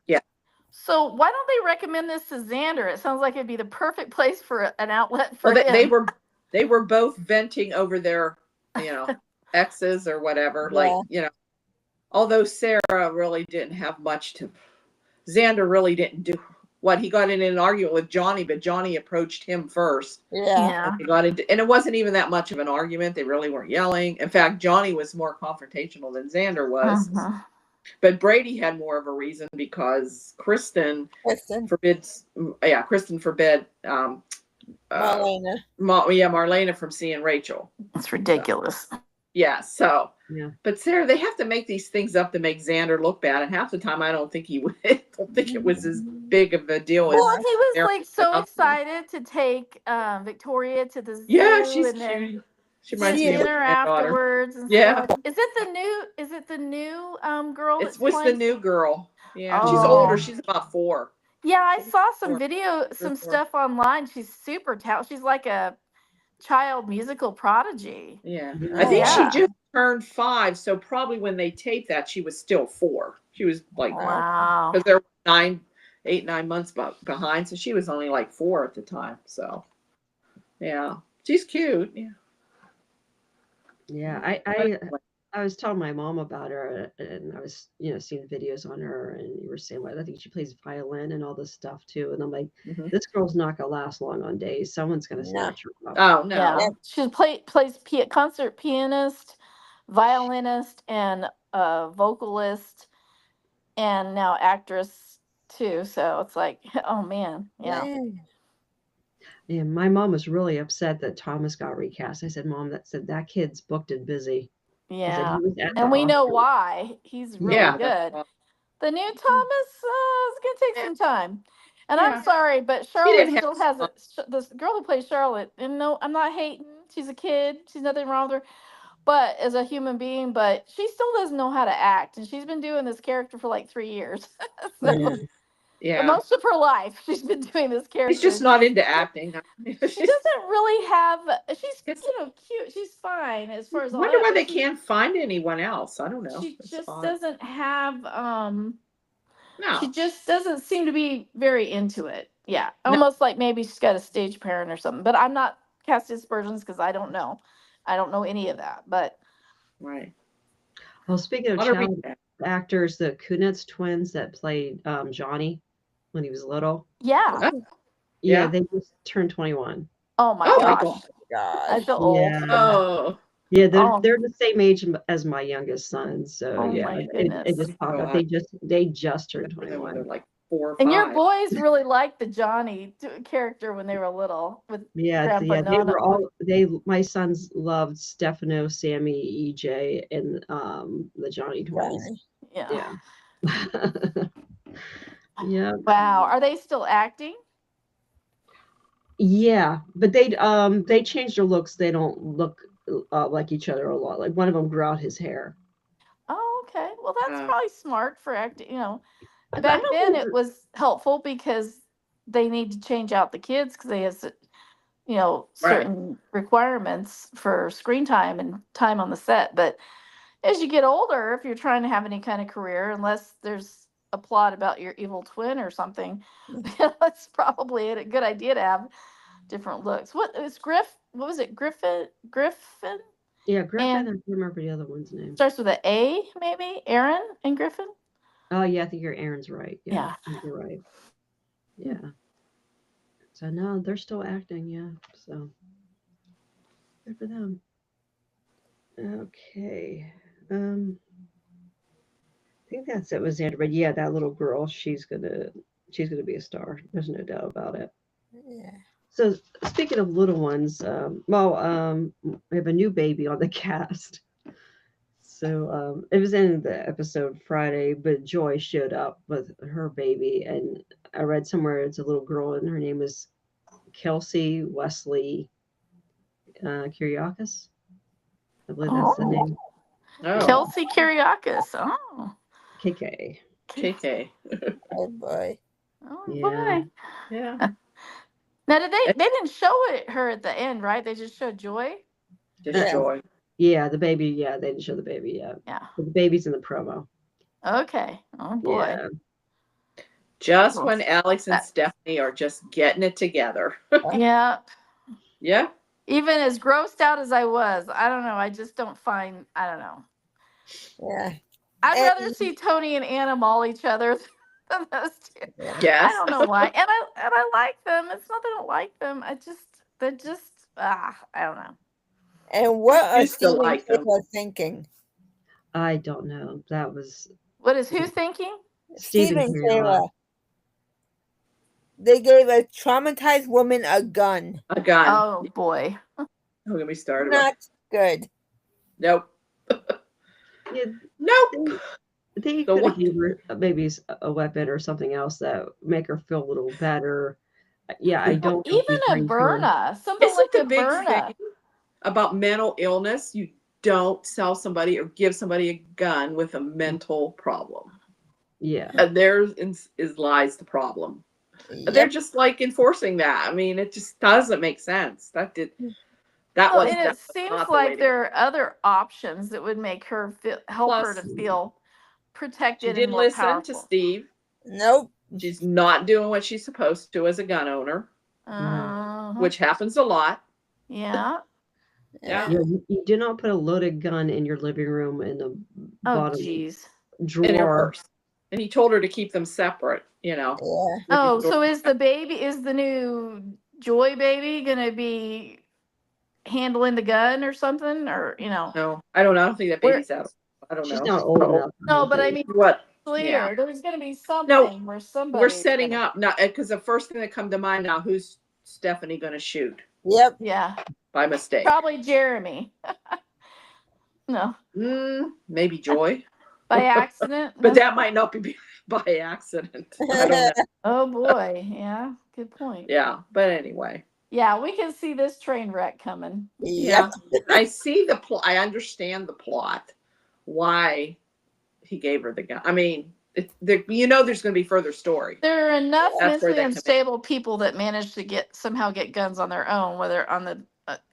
So why don't they recommend this to Xander? It sounds like it'd be the perfect place for an outlet for Well, him. they were both venting over their, exes or whatever. Yeah. Like, although Sarah really didn't have much to. Xander really didn't do what he got in an argument with Johnny, but Johnny approached him first. Yeah. And he got into, and it wasn't even that much of an argument. They really weren't yelling. In fact, Johnny was more confrontational than Xander was. Uh-huh. But Brady had more of a reason because Kristen forbid Marlena from seeing Rachel. It's ridiculous. Yeah. So, Yeah. But Sarah, they have to make these things up to make Xander look bad, and half the time I don't think it was as big of a deal. Well, as he was Sarah like so felt. excited to take Victoria to the zoo. Yeah, she's and then cute. She reminds me of dinner my daughter. afterwards. And Yeah. stuff. Is it the new girl? It's with the playing? new girl. Yeah, Oh. she's older. She's about 4. Yeah, I saw some Four. some Four. stuff online. She's super talented. She's like a child musical prodigy. Yeah. Yeah. I think Yeah. she just turned 5, so probably when they taped that, she was still 4. She was like, Wow. because they're 9 months behind, so she was only like 4 at the time. So, yeah, she's cute. Yeah. Yeah, I was telling my mom about her, and I was, seeing videos on her, and you were saying, well, I think she plays violin and all this stuff too. And I'm like, this girl's not gonna last long on days. Someone's gonna snatch her up. Oh no. Yeah. She plays concert pianist, violinist, and vocalist, and now actress too. So it's like, oh man, yeah. And my mom was really upset that Thomas got recast. I said, Mom, that kid's booked and busy. Yeah. He was at And the we know Oscars. why. He's really good. The new Thomas is going to take some time. And Yeah. I'm sorry, but Charlotte didn't still has this girl who plays Charlotte. And no, I'm not hating. She's a kid. She's nothing wrong with her. But as a human being, but she still doesn't know how to act. And she's been doing this character for like 3 years. So, Yeah. most of her life, she's been doing this character. She's just not into acting. She doesn't really have. She's cute. She's fine as far as. I wonder why they can't find anyone else. I don't know. She It's just odd. doesn't have. No. She just doesn't seem to be very into it. Yeah, almost like maybe she's got a stage parent or something. But I'm not casting aspersions because I don't know. I don't know any of that. But Right. Well, speaking of child actors, the Kunitz twins that played Johnny when he was little. yeah. Yeah, they just turned 21. Oh my gosh. I feel old. Yeah. Oh. Yeah, they're the same age as my youngest son. So Oh yeah, my it goodness. just popped up. They just turned 21. They're like 4 or And your 5. boys really liked the Johnny character when they were little with Grandpa They Nona. were all my sons loved Stefano, Sammy, EJ, and the Johnny twins. Yeah. Yeah. Yeah. Wow. Are they still acting? Yeah, but they changed their looks. They don't look like each other a lot. Like one of them grew out his hair. Oh, okay. Well, that's Uh, probably smart for acting. I Back don't then think it was helpful because they need to change out the kids because they have, Right. certain requirements for screen time and time on the set. But as you get older, if you're trying to have any kind of career, unless there's a plot about your evil twin or something, it's probably a good idea to have different looks. What is Griff? What was it? Griffin? Yeah, Griffin. I And can't remember the other one's name. starts with an A, maybe? Aaron and Griffin? Oh yeah, I think Aaron's right. Yeah, Yeah. I think you're right. Yeah. So no, they're still acting. Yeah. So good for them. Okay. I think that's it with Xander. But yeah, that little girl, she's gonna be a star. There's no doubt about it. Yeah. So speaking of little ones, we have a new baby on the cast. So it was in the episode Friday, but Joy showed up with her baby, and I read somewhere it's a little girl, and her name is Kelsey Wesley Kyriakis. I believe that's the name. Oh, Kelsey Kyriakis. Oh. KK. KK. Oh boy. Oh Yeah. boy. Yeah. Now they didn't show her at the end, right? They just showed Joy. Just Yeah. Joy. Yeah, the baby. Yeah, they didn't show the baby yet. Yeah. But the baby's in the promo. Okay. Oh boy. Yeah. Just Well, when Alex and that- Stephanie are just getting it together. Yeah. Yeah. Even as grossed out as I was, I don't know. I just don't find. I don't know. Yeah. I'd And- rather see Tony and Anna maul each other than those two. Yes. I don't know why. And I like them. It's not that I don't like them. They're just I don't know. And what are Used to Stephen like them. Taylor thinking? I don't know. That was What is who thinking? Stephen Stephen Taylor. Taylor. They gave a traumatized woman a gun. A gun. Oh boy. Don't get me started. Not good. Nope. Yeah, Nope. they The could have one- given her maybe a weapon or something else that make her feel a little better. Yeah, I don't. think Even he's a bringing her- Berna. Something Isn't like the a big Berna. thing about mental illness? You don't sell somebody or give somebody a gun with a mental problem. Yeah, And there is lies the problem. They're just like enforcing that. I mean, it just doesn't make sense. That Well, was and it definitely seems not the way like to there are other options that would make her help her to Plus, feel protected She and didn't more listen powerful. to Steve. Nope. She's not doing what she's supposed to as a gun owner, Uh-huh. which happens a lot. Yeah. Yeah. yeah. You do not put a loaded gun in your living room in the Oh, bottom jeez. In her drawer. purse. And he told her to keep them separate, Yeah. Oh, so is the new Joy baby gonna be handling the gun or something, or No, I don't know. I don't think that Where- baby's out. I don't She's know. not old enough. No, but I mean What? later there's gonna be something where somebody We're setting up not because the first thing that come to mind now, who's Stephanie going to shoot Yep. Yeah, by mistake? probably Jeremy. No, Maybe Joy, by accident. but No? that might not be by accident. I don't know. Oh boy, yeah, good point. Yeah, but anyway, Yeah, we can see this train wreck coming. yeah, Yep. I see the plot. I understand the plot. Why he gave her the gun? I mean, there's going to be further story. There are enough That's where mentally that comes in. unstable people that manage to somehow get guns on their own, whether on the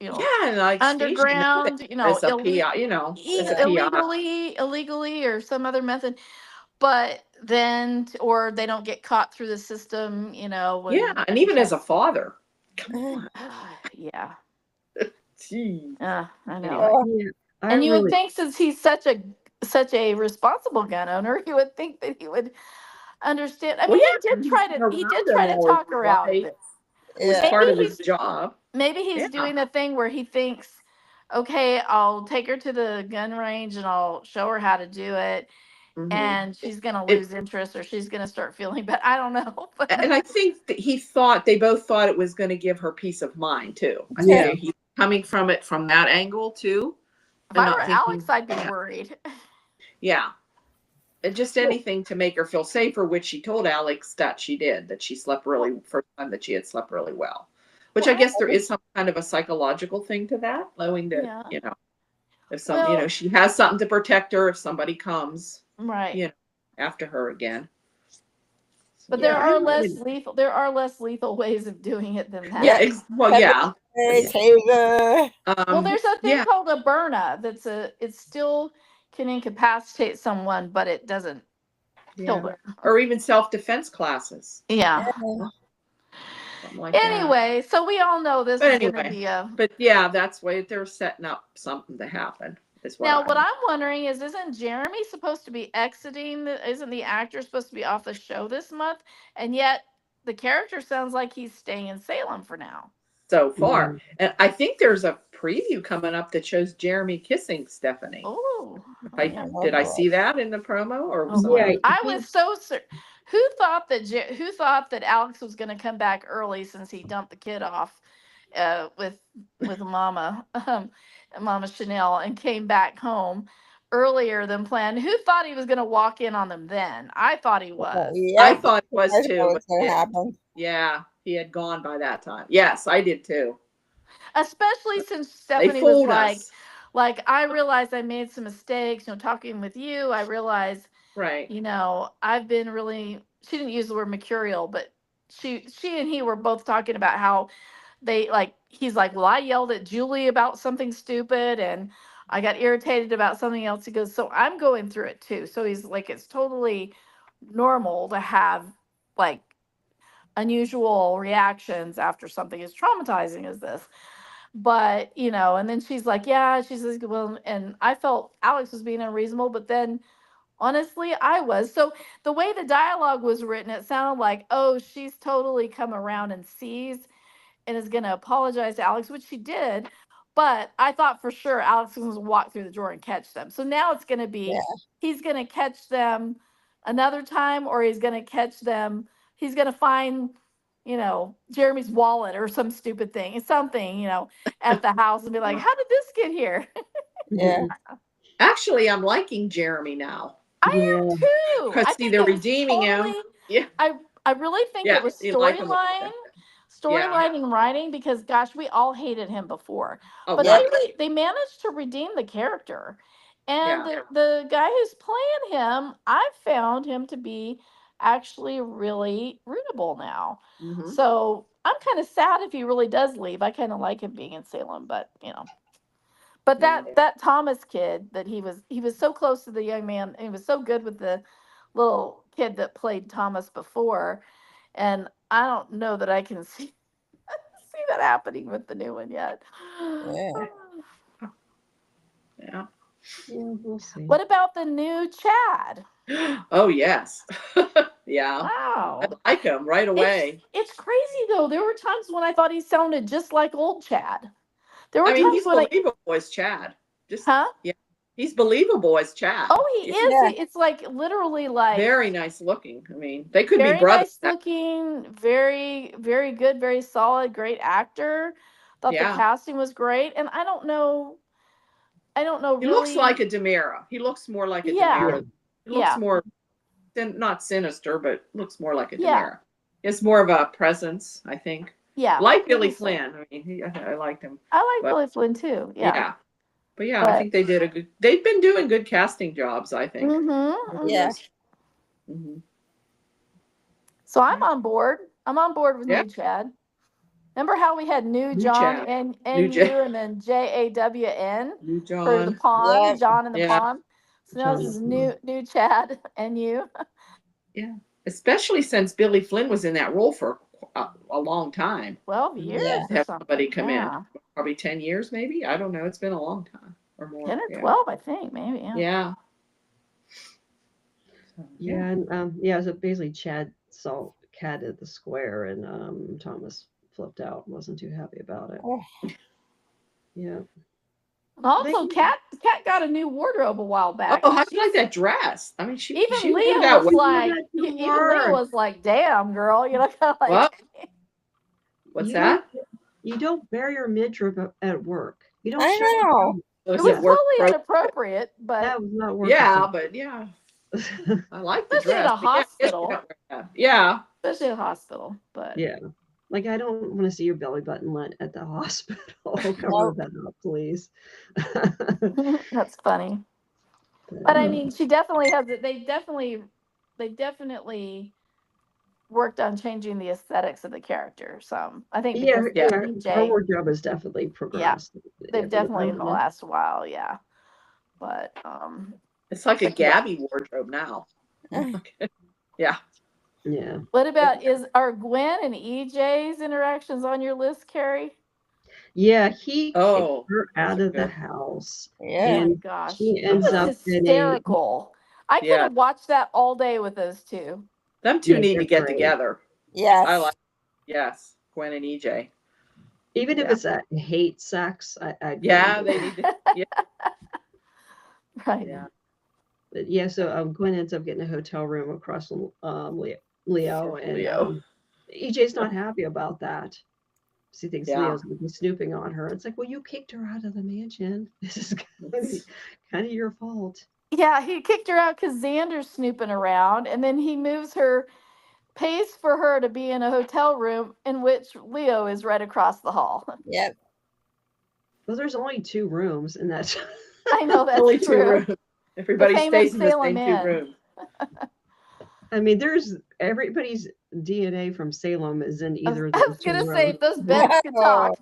Yeah, and like underground, Steve, as a PI, as a PI. illegally or some other method, but then or they don't get caught through the system, when, Yeah, and even as a father. Come on. yeah, Gee. I know. Anyway. Yeah, I And you would really- think since he's such a responsible gun owner, you would think that he would understand. I mean, he did try to talk her out of it. It was Yeah. part of Maybe his job. Maybe he's Yeah. doing the thing where he thinks, okay, I'll take her to the gun range and I'll show her how to do it. Mhm. and she's gonna It- lose interest or she's gonna start feeling bad. I don't know. But And I think that they both thought it was going to give her peace of mind too. I Yeah. think he's coming from it from that angle too. if And I were not thinking, Alex, I'd be worried. yeah, and just anything to make her feel safer, which she told Alex that she did, that she slept really, first time that she had slept really well. Which I Well, guess there is some kind of a psychological thing to that, knowing that, Yeah. if Well- she has something to protect her if somebody comes, Right. after her again. But So, there Yeah, are I less would- lethal. There are less lethal ways of doing it than that. yeah, well, yeah. Hey, Taser. Well, there's a thing yeah, called a burna. It still can incapacitate someone, but it doesn't kill yeah. them. Or even self-defense classes, Yeah. something like that. Anyway, so we all know this But is going to anyway, be a. But yeah, that's why they're setting up something to happen. Is Now, what I'm wondering is, isn't Jeremy supposed to be exiting? Isn't the actor supposed to be off the show this month? And yet, the character sounds like he's staying in Salem for now. so far. And I think there's a preview coming up that shows Jeremy kissing Stephanie. Oh, Did I see that in the promo or Oh, someone Yeah, else? I was so who thought that Alex was going to come back early since he dumped the kid off with Mama Mama Chanel and came back home earlier than planned. Who thought he was going to walk in on them then? I thought he was. I thought it was That's too. what's but gonna yeah. happen. Yeah, he had gone by that time. Yes, I did too. Especially since They Stephanie was fooled like, us. I realized I made some mistakes, talking with you, I realized, Right. I've been really, she didn't use the word mercurial, but she and he were both talking about how he's like, well, I yelled at Julie about something stupid and I got irritated about something else. He goes, so I'm going through it too. So he's like, it's totally normal to have like unusual reactions after something as traumatizing as this. But, and then she's like, yeah, she says, well, and I felt Alex was being unreasonable, but then honestly, I was. So the way the dialogue was written, it sounded like, oh, she's totally come around and sees and is going to apologize to Alex, which she did. But I thought for sure Alex was going to walk through the door and catch them. So now it's going to be, he's going to catch them another time, or he's going to catch them. He's going to find, Jeremy's wallet or some stupid thing, something, at the house and be like, how did this get here? Yeah. Actually, I'm liking Jeremy now. I am too. Because I see, think they're it was redeeming him. Yeah. I really think Yeah, it was you like him a lot. storyline and writing, because gosh, we all hated him before. Oh, But God. they managed to redeem the character. And Yeah. the guy who's playing him, I found him to be actually really rootable now. Mhm. So I'm kind of sad if he really does leave. I kind of like him being in Salem, but But Yeah. that Thomas kid, that he was so close to the young man, and he was so good with the little kid that played Thomas before, and I don't know that I can see that happening with the new one yet. Yeah. Yeah. Yeah, we'll see. What about the new Chad? Oh, yes. Yeah. Wow. I like him right away. It's crazy though. There were times when I thought he sounded just like old Chad. There were I mean, times he's when believable as Chad. Just Huh? Yeah, he's believable as Chad. Oh, he is. Yeah. It's like literally like Very nice looking. I mean, they could be very brothers. nice looking, very, very good, very solid, great actor. Thought Yeah. the casting was great. And I don't know He really. looks like a Demira. He looks more like a Yeah. Demira. He looks Yeah. more, not sinister, but looks more like a Yeah. Demira. It's more of a presence, I think. Yeah. Like Billy Maybe so. Flynn. I mean, I liked him. I like But- Billy Flynn too. Yeah. But yeah, I But- think they've been doing good casting jobs, I think. Mm-hmm. Yeah. Mhm. So I'm on board. I'm on board with Yeah. new Chad. Remember how we had new New John Chad. and New NU Chad. and then JAWN New for the John. pond, Yep. John and the Yeah. pond. So now this John is and new Chad and you. Yeah. Especially since Billy Flynn was in that role for a long time. 12 years Yeah. or Have something. somebody come Yeah. in. Probably 10 years, maybe. I don't know. It's been a long time or more. 10 or Yeah. 12, I think, maybe. Yeah. Yeah. So, Yeah, and so basically Chad saw Cat at the square, and Thomas flipped out, wasn't too happy about it. Oh. Yeah. Also, They- Kat got a new wardrobe a while back. Oh, how do you like that dress? I mean, she Even wore Leah that was well. like, that too even Leah hard. was like, "Damn, girl," you know, kind of like. What? What's You that? You don't wear your midriff at work. You don't I show your know. bum. So It is was it work totally pro- inappropriate, but That was not work. Yeah, but yeah, appropriate. I like the especially in dress. a But yeah, I guess you hospital, don't wear that. Yeah. especially in a hospital. But Yeah. Like, I don't want to see your belly button at the hospital. Cover Nope. that up, please. that's funny. But I mean, she definitely has it. They definitely worked on changing the aesthetics of the character. Some, I think, yeah, because Yeah. yeah, her DJ, wardrobe has definitely progressed. they've for the definitely in the president. last while, yeah. But It's like a Gabby wardrobe now. Yeah. Yeah. what about are Gwen and EJ's interactions on your list, Carrie? Yeah, he kicked Oh, her those out are of the good. house, Yeah. Oh my and gosh, she it ends was up getting. hysterical. I could Yeah. have watched that all day with those two. Them two Yeah, need they're to get great. together. Yes. I like. Yes, Gwen and EJ. Even if Yeah. it's a hate sex, I'd go Yeah, into they it. need to. Yeah. Right. Yeah. But yeah, so Gwen ends up getting a hotel room across from Leo, and Leo. EJ's not happy about that. She thinks Yeah. Leo's gonna be snooping on her. It's like, well, you kicked her out of the mansion. This is kind of your fault. Yeah, he kicked her out because Xander's snooping around, and then he pays for her to be in a hotel room in which Leo is right across the hall. Yep. Well, there's only 2 rooms, and that's I know that's Only 2 true. rooms. Everybody famous stays in the Salem same 2 Inn. rooms. I mean, there's everybody's DNA from Salem is in either of I those was 2 gonna say rooms. if those beds could talk.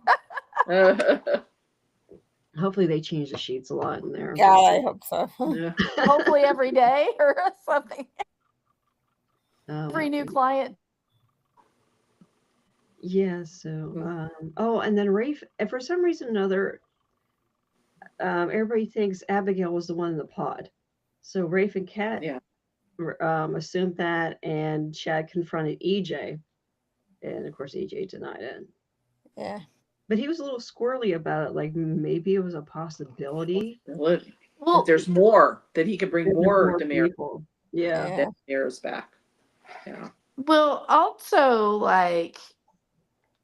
Hopefully, they change the sheets a lot in there. God, I hope so. Yeah. Hopefully every day or something. Oh, Every my new goodness. client. Yeah. So, oh, and then Rafe, and for some reason or another, everybody thinks Abigail was the one in the pod. So Rafe and Kat Yeah. assumed that, and Chad confronted EJ, and of course EJ denied it. Yeah. But he was a little squirrely about it, like maybe it was a possibility. Well, There's more that he could bring There's more more Demir people. Yeah. Yeah. Demirs back. Yeah. well, also like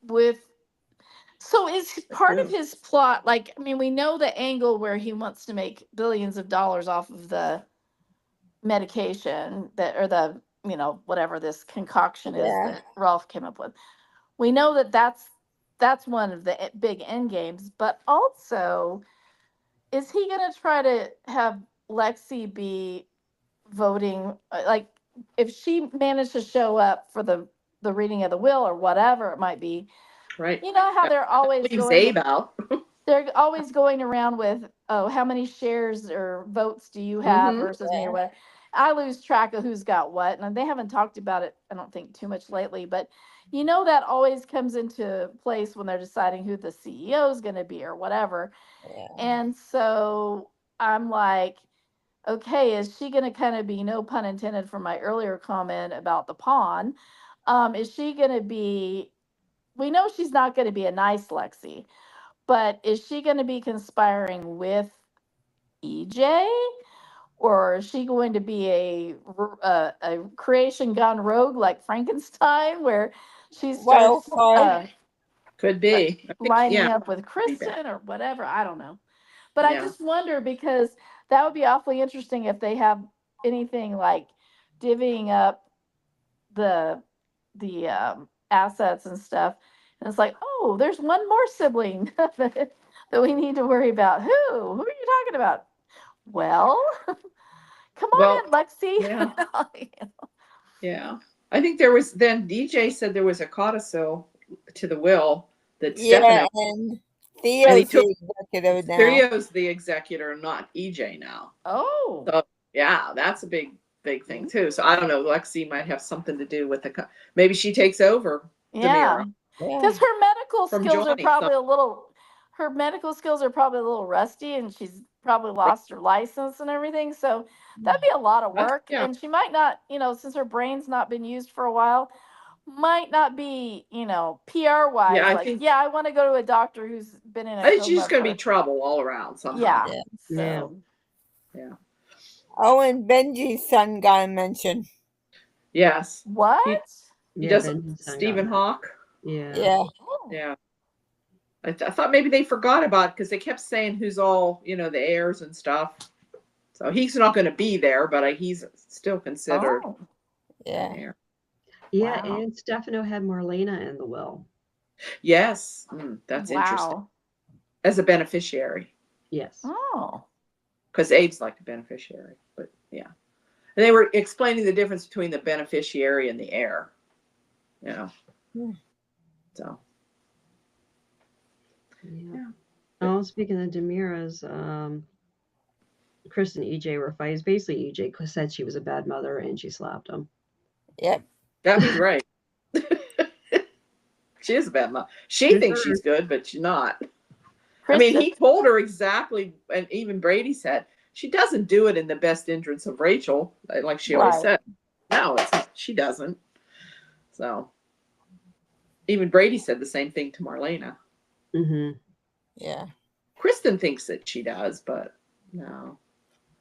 with so is part of true. his plot like I mean we know the angle where he wants to make billions of dollars off of the medication that or the whatever this concoction is Yeah. that Rolf came up with. We know that that's one of the big end games, but also is he going to try to have Lexi be voting like if she managed to show up for the reading of the will or whatever it might be. Right. You know how they're always Leave going Zabe out. they're always going around with, oh, how many shares or votes do you have Mhm. versus me or Yeah. whatever. I lose track of who's got what. And they haven't talked about it, I don't think, too much lately. But that always comes into place when they're deciding who the CEO is going to be or whatever. Yeah. And so I'm like, okay, is she going to kind of be, no pun intended from my earlier comment about the pawn? Is she going to be, we know she's not going to be a nice Lexi. But is she going to be conspiring with EJ, or is she going to be a creation gone rogue like Frankenstein, where she starts Wildfire. Could be. I think, lining yeah. up with Kristen or whatever? I don't know, but I Yeah. just wonder because that would be awfully interesting if they have anything like divvying up the assets and stuff. And it's like, oh, there's one more sibling that we need to worry about. Who are you talking about? Well, come on Well, in, Lexi. yeah. Yeah. I think there was then DJ said there was a codicil to the will that Yeah, Stefano. and he Theo's took- the executive now. Theo's the executor, not EJ now. Oh, So yeah, that's a big thing too. So I don't know. Lexi might have something to do with maybe she takes over. yeah. Demira. Yeah. Because her medical From skills are Johnny, probably her medical skills are probably a little rusty, and she's probably lost her license and everything. So that'd be a lot of That's- work, yeah. and she might not, since her brain's not been used for a while. might not be, PR wise. Yeah, I like, think- yeah, I want to go to a doctor who's been in a It's coma just going to be for- trouble all around somehow. Yeah. Yeah. So, Oh, and Benji's son got a mention. Yes. what? He Yeah, does Benji's son got Stephen that. Hawk. Yeah. Yeah. Oh. Yeah. I thought maybe they forgot about it because they kept saying who's all, the heirs and stuff. So he's not going to be there, but he's still considered Oh. Yeah. an heir. Yeah, Wow. and Stefano had Marlena in the will. Yes. That's interesting. Wow. As a beneficiary. Yes. Oh. Because Abe's like a beneficiary. But yeah. And they were explaining the difference between the beneficiary and the heir. Hmm. So. Yeah. Oh, speaking of Demira's, Chris and EJ were fighting. Basically, EJ said she was a bad mother and she slapped him. Yep. That was right. She is a bad mom. She thinks she's good, but she's not. I mean, he told her exactly, and even Brady said, she doesn't do it in the best interest of Rachel, like she always Right. said. No, she doesn't. So, even Brady said the same thing to Marlena. Mm-hmm. Yeah. Kristen thinks that she does, but no.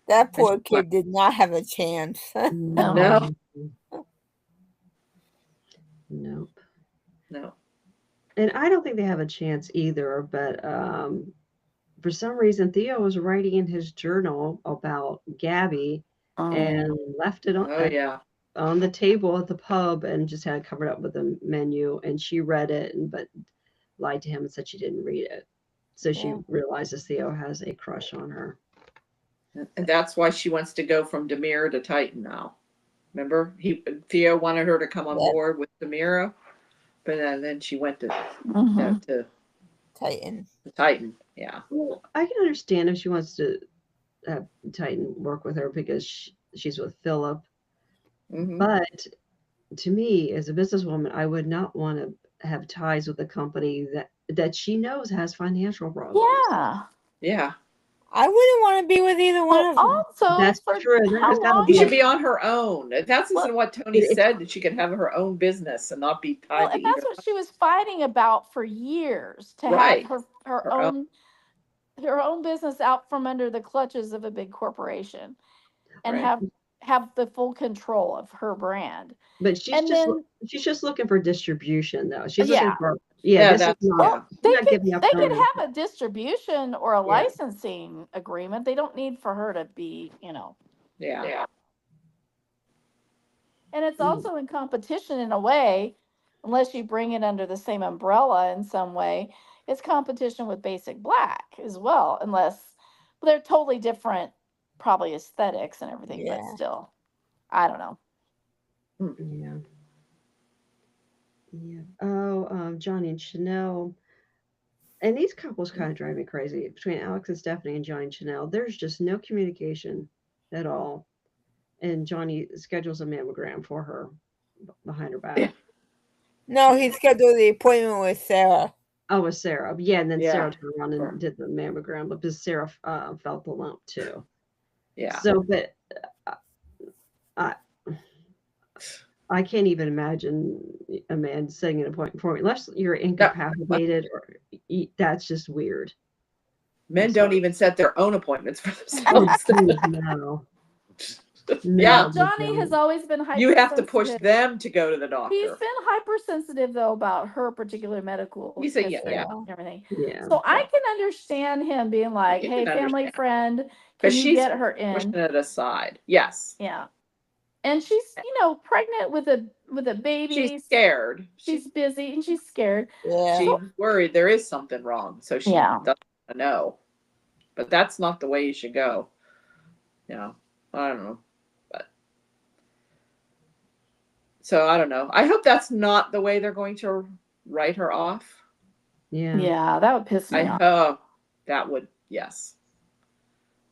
That poor kid did not have a chance. No. Nope. No. And I don't think they have a chance either, but for some reason, Theo was writing in his journal about Gabby and left it on the table at the pub and just had it covered up with a menu. And she read it, but lied to him and said she didn't read it. So she realizes Theo has a crush on her. And that's why she wants to go from Demira to Titan now. Remember, Theo wanted her to come on board with Demira, but then she went to Titan. Titan. Yeah. Well, I can understand if she wants to have Titan work with her because she's with Philip. Mm-hmm. But to me, as a businesswoman, I would not want to have ties with a company that she knows has financial problems. Yeah. Yeah. I wouldn't want to be with either one of them. Also, That's true. how long She should be on her own. That's Well, what Tony said, that she could have her own business and not be tied to and that's what she was fighting about for years, to Right. have her own business out from under the clutches of a big corporation and Right. have the full control of her brand. But she's just looking for distribution, though. She's looking for they could have a distribution or a licensing agreement. They don't need for her to be, Yeah. And it's also in competition in a way, unless you bring it under the same umbrella in some way. It's competition with Basic Black as well, unless they're totally different, probably aesthetics and everything, but still, I don't know. Yeah. Yeah. Oh, Johnny and Chanel. And these couples kind of drive me crazy. Between Alex and Stephanie and Johnny and Chanel, there's just no communication at all. And Johnny schedules a mammogram for her behind her back. No, he scheduled the appointment with Sarah. Oh, with Sarah. Yeah, and then Sarah turned around and did the mammogram because Sarah felt the lump too. Yeah. So, but I can't even imagine a man setting an appointment for me unless you're incapacitated or that's just weird. Men don't even set their own appointments for themselves. No. Yeah. Johnny has always been hypersensitive. You have to push them to go to the doctor. He's been hypersensitive though about her particular medical history and everything. Yeah. So I can understand him being like, "Hey, family friend, can you get her in?" Pushing it aside. Yes. Yeah. And she's, pregnant with a baby. She's scared. She's busy and she's scared. Yeah. She's worried there is something wrong, so she doesn't know. But that's not the way you should go. I don't know. So I don't know. I hope that's not the way they're going to write her off. Yeah. Yeah, that would piss me off. Oh, that would, yes.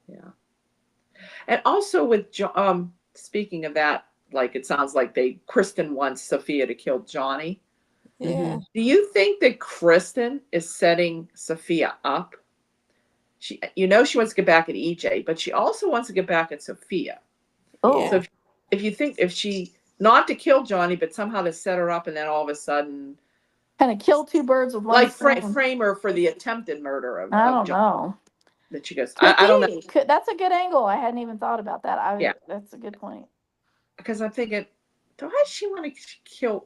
Yeah. And also with speaking of that, like it sounds like Kristen wants Sophia to kill Johnny. Yeah. Do you think that Kristen is setting Sophia up? She wants to get back at EJ, but she also wants to get back at Sophia. Oh. So if not to kill Johnny, but somehow to set her up, and then all of a sudden, Kind of kill two birds with one like stone. frame her for the attempted murder of I don't Johnny. know. That she goes, Could I don't know, be. That's a good angle. I hadn't even thought about that. Yeah. That's a good point. because I'm thinking, why does she want to kill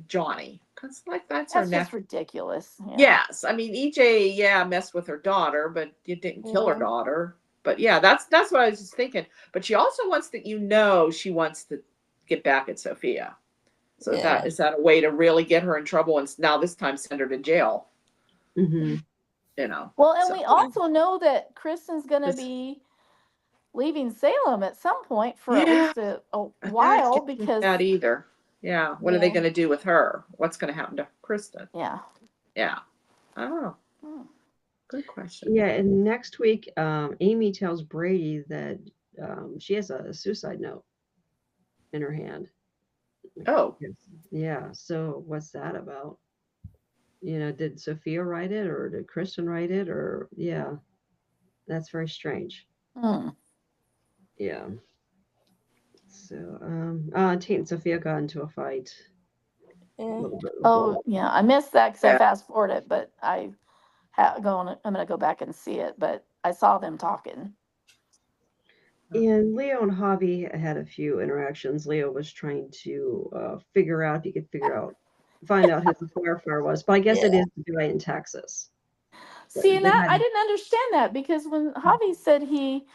Johnny? Because like that's her That's next. just ridiculous. Yeah. Yes, I mean EJ, messed with her daughter, but you didn't kill her Mhm. daughter. But yeah, that's what I was just thinking. But she also wants that, she wants to get back at Sophia. So Yeah. is that a way to really get her in trouble and now this time send her to jail? Hmm. Well, and So, we also know that Kristen's going to This- be leaving Salem at some point for at Yeah. least a That while can't be because bad either. Yeah. What are they Yeah. going to do with her? What's going to happen to Kristen? yeah. Yeah. I don't know. Hmm. Good question. Yeah, and next week, Amy tells Brady that she has a suicide note in her hand. Oh, Yes. Yeah, so what's that about? Did Sophia write it or did Kristen write it? Or, yeah, that's very strange. Hmm. Yeah. So, Tate and Sophia got into a fight a Yeah. little bit. Oh, yeah. I missed that because I Yeah. fast forwarded, but I'm going to go back and see it. But I saw them talking. And Leo and Javi had a few interactions. Leo was trying to figure out if he could find out who the firefighter was. But I guess it Yeah. is the guy in Texas. See, and They that had- I didn't understand that because when Javi said he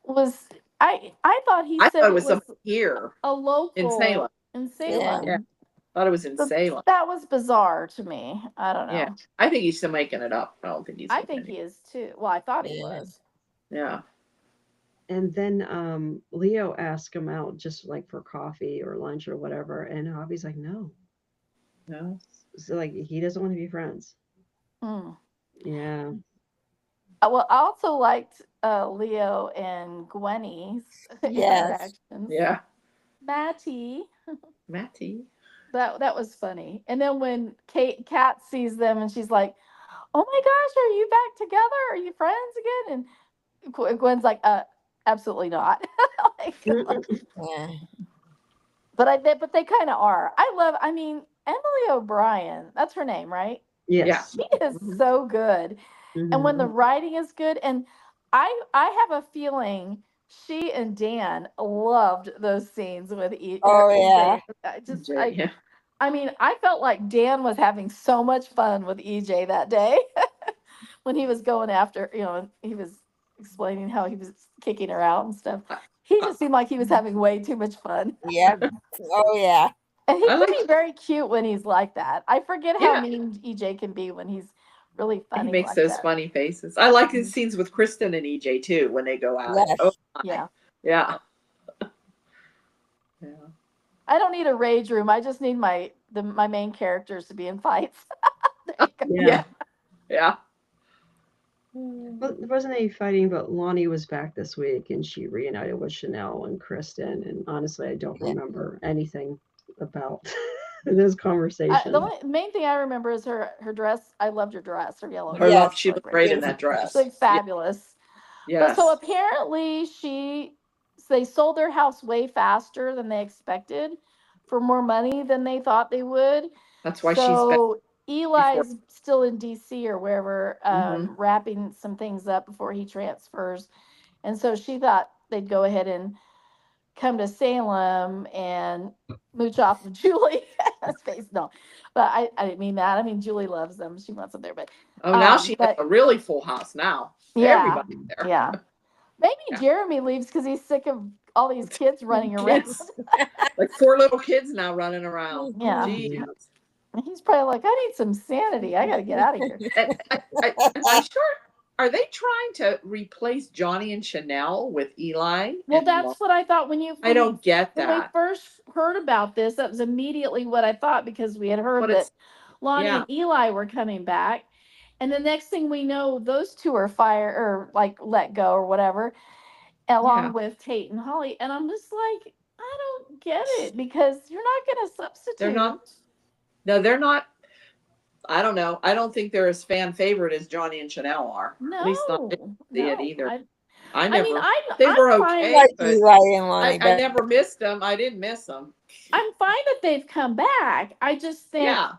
was, I thought he I said thought it it was was something here a local in Salem. in Salem. Yeah. I thought it was in So Salem. that was bizarre to me. I don't know. Yeah. I think he's still making it up. I don't think he's. I making think it. he is too. Well, I thought he Yeah. was. Yeah. And then Leo asked him out just like for coffee or lunch or whatever. And Javi's like, no. No. So like he doesn't want to be friends. Hmm. Yeah. Well, I also liked Leo and Gwenny's Yes. interactions. Yeah. Matty. Matty. That was funny. And then when Kat sees them and she's like, "Oh my gosh, are you back together? Are you friends again?" And Gwen's like, absolutely not." Like, Yeah. but they kind of are. I mean, Emily O'Brien, that's her name, right? Yes. She is Mhm. so good. And when the Mhm. writing is good, and I have a feeling she and Dan loved those scenes with Oh, yeah. Yeah. I mean, I felt like Dan was having so much fun with EJ that day when he was going after, he was explaining how he was kicking her out and stuff. He just seemed like he was having way too much fun. Yep. Oh, yeah. And he I can like- be very cute when he's like that. I forget how Yeah. mean EJ can be when he's really funny. He makes like those that. funny faces. I like his scenes with Kristen and EJ too when they go out. Yes. Oh, my. Yeah. Yeah. Yeah. I don't need a rage room. I just need my main characters to be in fights. There you go. Yeah. Yeah. But there wasn't any fighting, but Lonnie was back this week and she reunited with Chanel and Kristen. And honestly, I don't Yeah. remember anything about this conversation. The only main thing I remember is her dress. I loved her dress, her yellow. Her Yes. love, she looked great in that dress. She looked fabulous. Yes. But so apparently they sold their house way faster than they expected for more money than they thought they would. That's why So Eli's still in DC or wherever, Mhm. wrapping some things up before he transfers. And so she thought they'd go ahead and come to Salem and mooch off of Julie. Space, no. But I didn't mean that. I mean, Julie loves them. She wants them there. But Oh, now she has but- a really full house now. Yeah. Everybody there. yeah. Maybe Yeah. Jeremy leaves because he's sick of all these kids running around. Kids. Like 4 little kids now running around. Yeah. Jeez. And he's probably like, I need some sanity. I got to get out of here. And I'm sure, are they trying to replace Johnny and Chanel with Eli? Well, and that's what I thought when I don't get when we that. first heard about this. That was immediately what I thought because we had heard But that it's- Lonnie yeah. and Eli were coming back, and the next thing we know, those two are fired or like let go or whatever, along Yeah. with Tate and Holly. And I'm just like, I don't get it because you're not going to substitute. They're not. No, they're not. I don't know. I don't think they're as fan favorite as Johnny and Chanel are. No, At least not see it either. I I never. mean, They I'm were fine. okay, Like but Eli and Lonnie, I but never missed them. I didn't miss them. I'm fine that they've come back. I just think, Yeah,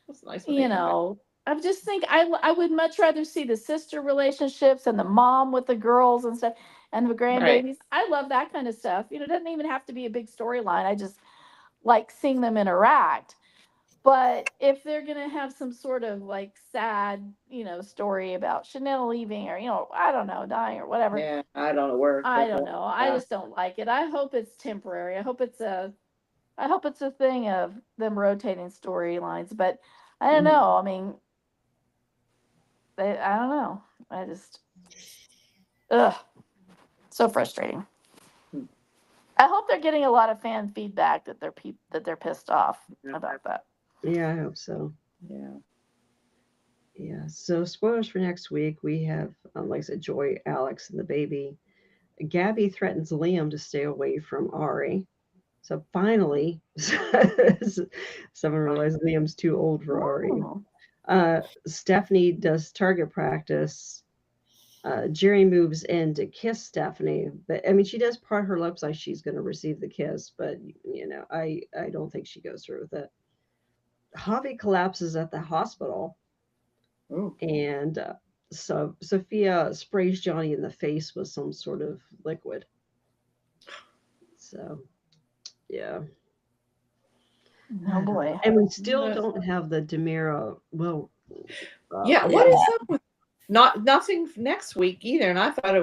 it's nice when they you come back. know, I just think I would much rather see the sister relationships and the mom with the girls and stuff and the Right. grandbabies. I love that kind of stuff. You know, it doesn't even have to be a big storyline. I just like seeing them interact. But if they're gonna have some sort of like sad, you know, story about Chanel leaving or, you know, I don't know, dying or whatever, Yeah, I don't know where I they're don't going. know. I just don't like it. I hope it's temporary. I hope it's a thing of them rotating storylines, but I don't Mhm. know. I mean, I don't know. I just, ugh, so frustrating. Hmm. I hope they're getting a lot of fan feedback that they're pissed off Yeah. about that. Yeah, I hope so. Yeah. Yeah. So spoilers for next week. We have, like I said, Joy, Alex, and the baby. Gabby threatens Liam to stay away from Ari. So finally, someone realized Liam's too old for Ari. Oh. Stephanie does target practice. Jerry moves in to kiss Stephanie, but I mean, she does part her lips like she's going to receive the kiss, but I don't think she goes through with it. Javi collapses at the hospital, Ooh. and so Sophia sprays Johnny in the face with some sort of liquid. So, yeah. Oh boy. And we still Yeah. don't have the Demira. Well, Yeah, what is up with nothing next week either? And I thought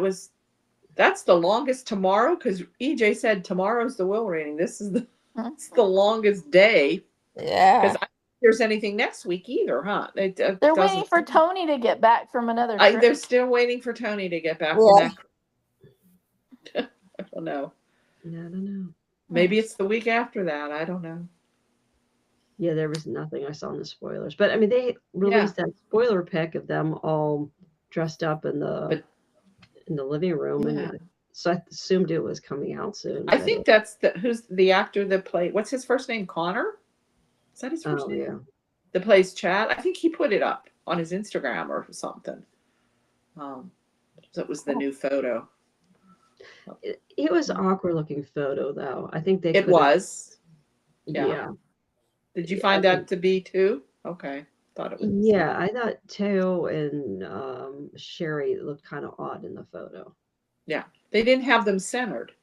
that's the longest tomorrow because EJ said tomorrow's the will reading. This is it's the longest day yeah. because I don't think there's anything next week either, huh? It They're doesn't waiting for seem- Tony to get back from another trip. They're still waiting for Tony to get back Yeah. from that. I don't know. Yeah, I don't know. Maybe it's the week after that. I don't know. Yeah, there was nothing I saw in the spoilers, but I mean, they released that spoiler pic of them all dressed up in the living room, Yeah. and so I assumed it was coming out soon. I think that's who's the actor that played. What's his first name? Connor? Is that his first name? Yeah. That plays Chad. I think he put it up on his Instagram or something. So it was the new photo. It was an awkward looking photo, though. I think It was. Yeah. Did you find that to be too? Okay. Thought it was. Yeah, I thought Teo and Sherry looked kind of odd in the photo. Yeah. They didn't have them centered.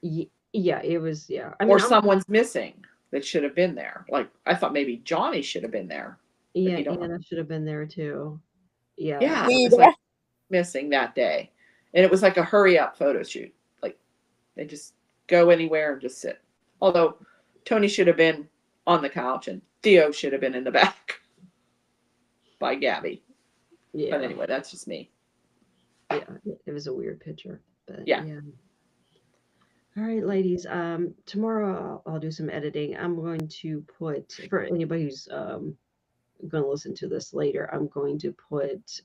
Yeah, it was, yeah. I mean, or someone's missing that should have been there. Like, I thought maybe Johnny should have been there. Yeah, Anna should have been there too. Yeah. Yeah. It was like missing that day. And it was like a hurry up photo shoot. Like, they just go anywhere and just sit. Although Tony should have been on the couch and Theo should have been in the back by Gabby. Yeah. But anyway, that's just me. Yeah, it was a weird picture. But yeah. All right, ladies. Tomorrow I'll do some editing. I'm going to put, for anybody who's going to listen to this later, I'm going to put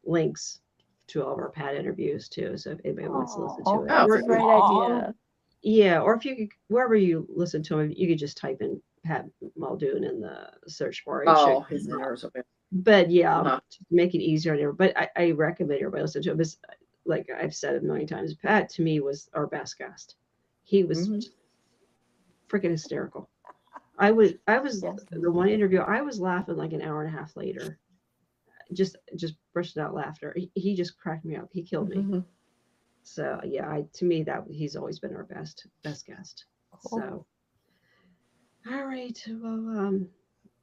links to all of our Pat interviews too. So if anybody wants to listen to it, that's a great idea. Yeah, or if you wherever you listen to them, you could just type in Pat Muldoon in the search bar. His nerves. Okay. But yeah, to make it easier on everybody. But I recommend everybody listen to him. Because, like I've said a million times, Pat to me was our best guest. He was freaking hysterical. I was the one interview. I was laughing like an hour and a half later, just bursting out laughter. He just cracked me up. He killed me. So yeah, to me that he's always been our best guest. Cool. So all right, well,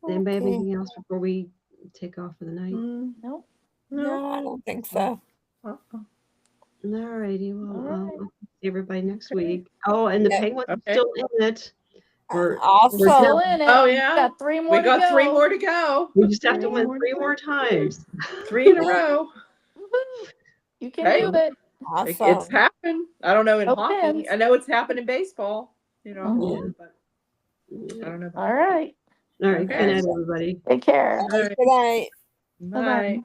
anybody have anything else before we take off for the night? Nope. No, I don't think so. All righty, well, I'll see everybody next week. Oh, and the Penguins are still in it. We're still in it. Oh yeah, we got 3 more. We got 3 more to go. We just have to win 3 more times. 3 in a row. You can do it. Awesome. It's happened. I don't know in hockey. I know it's happened in baseball. You know, but I don't know. All right. All right. Good night, everybody. Take care. Good night. Bye.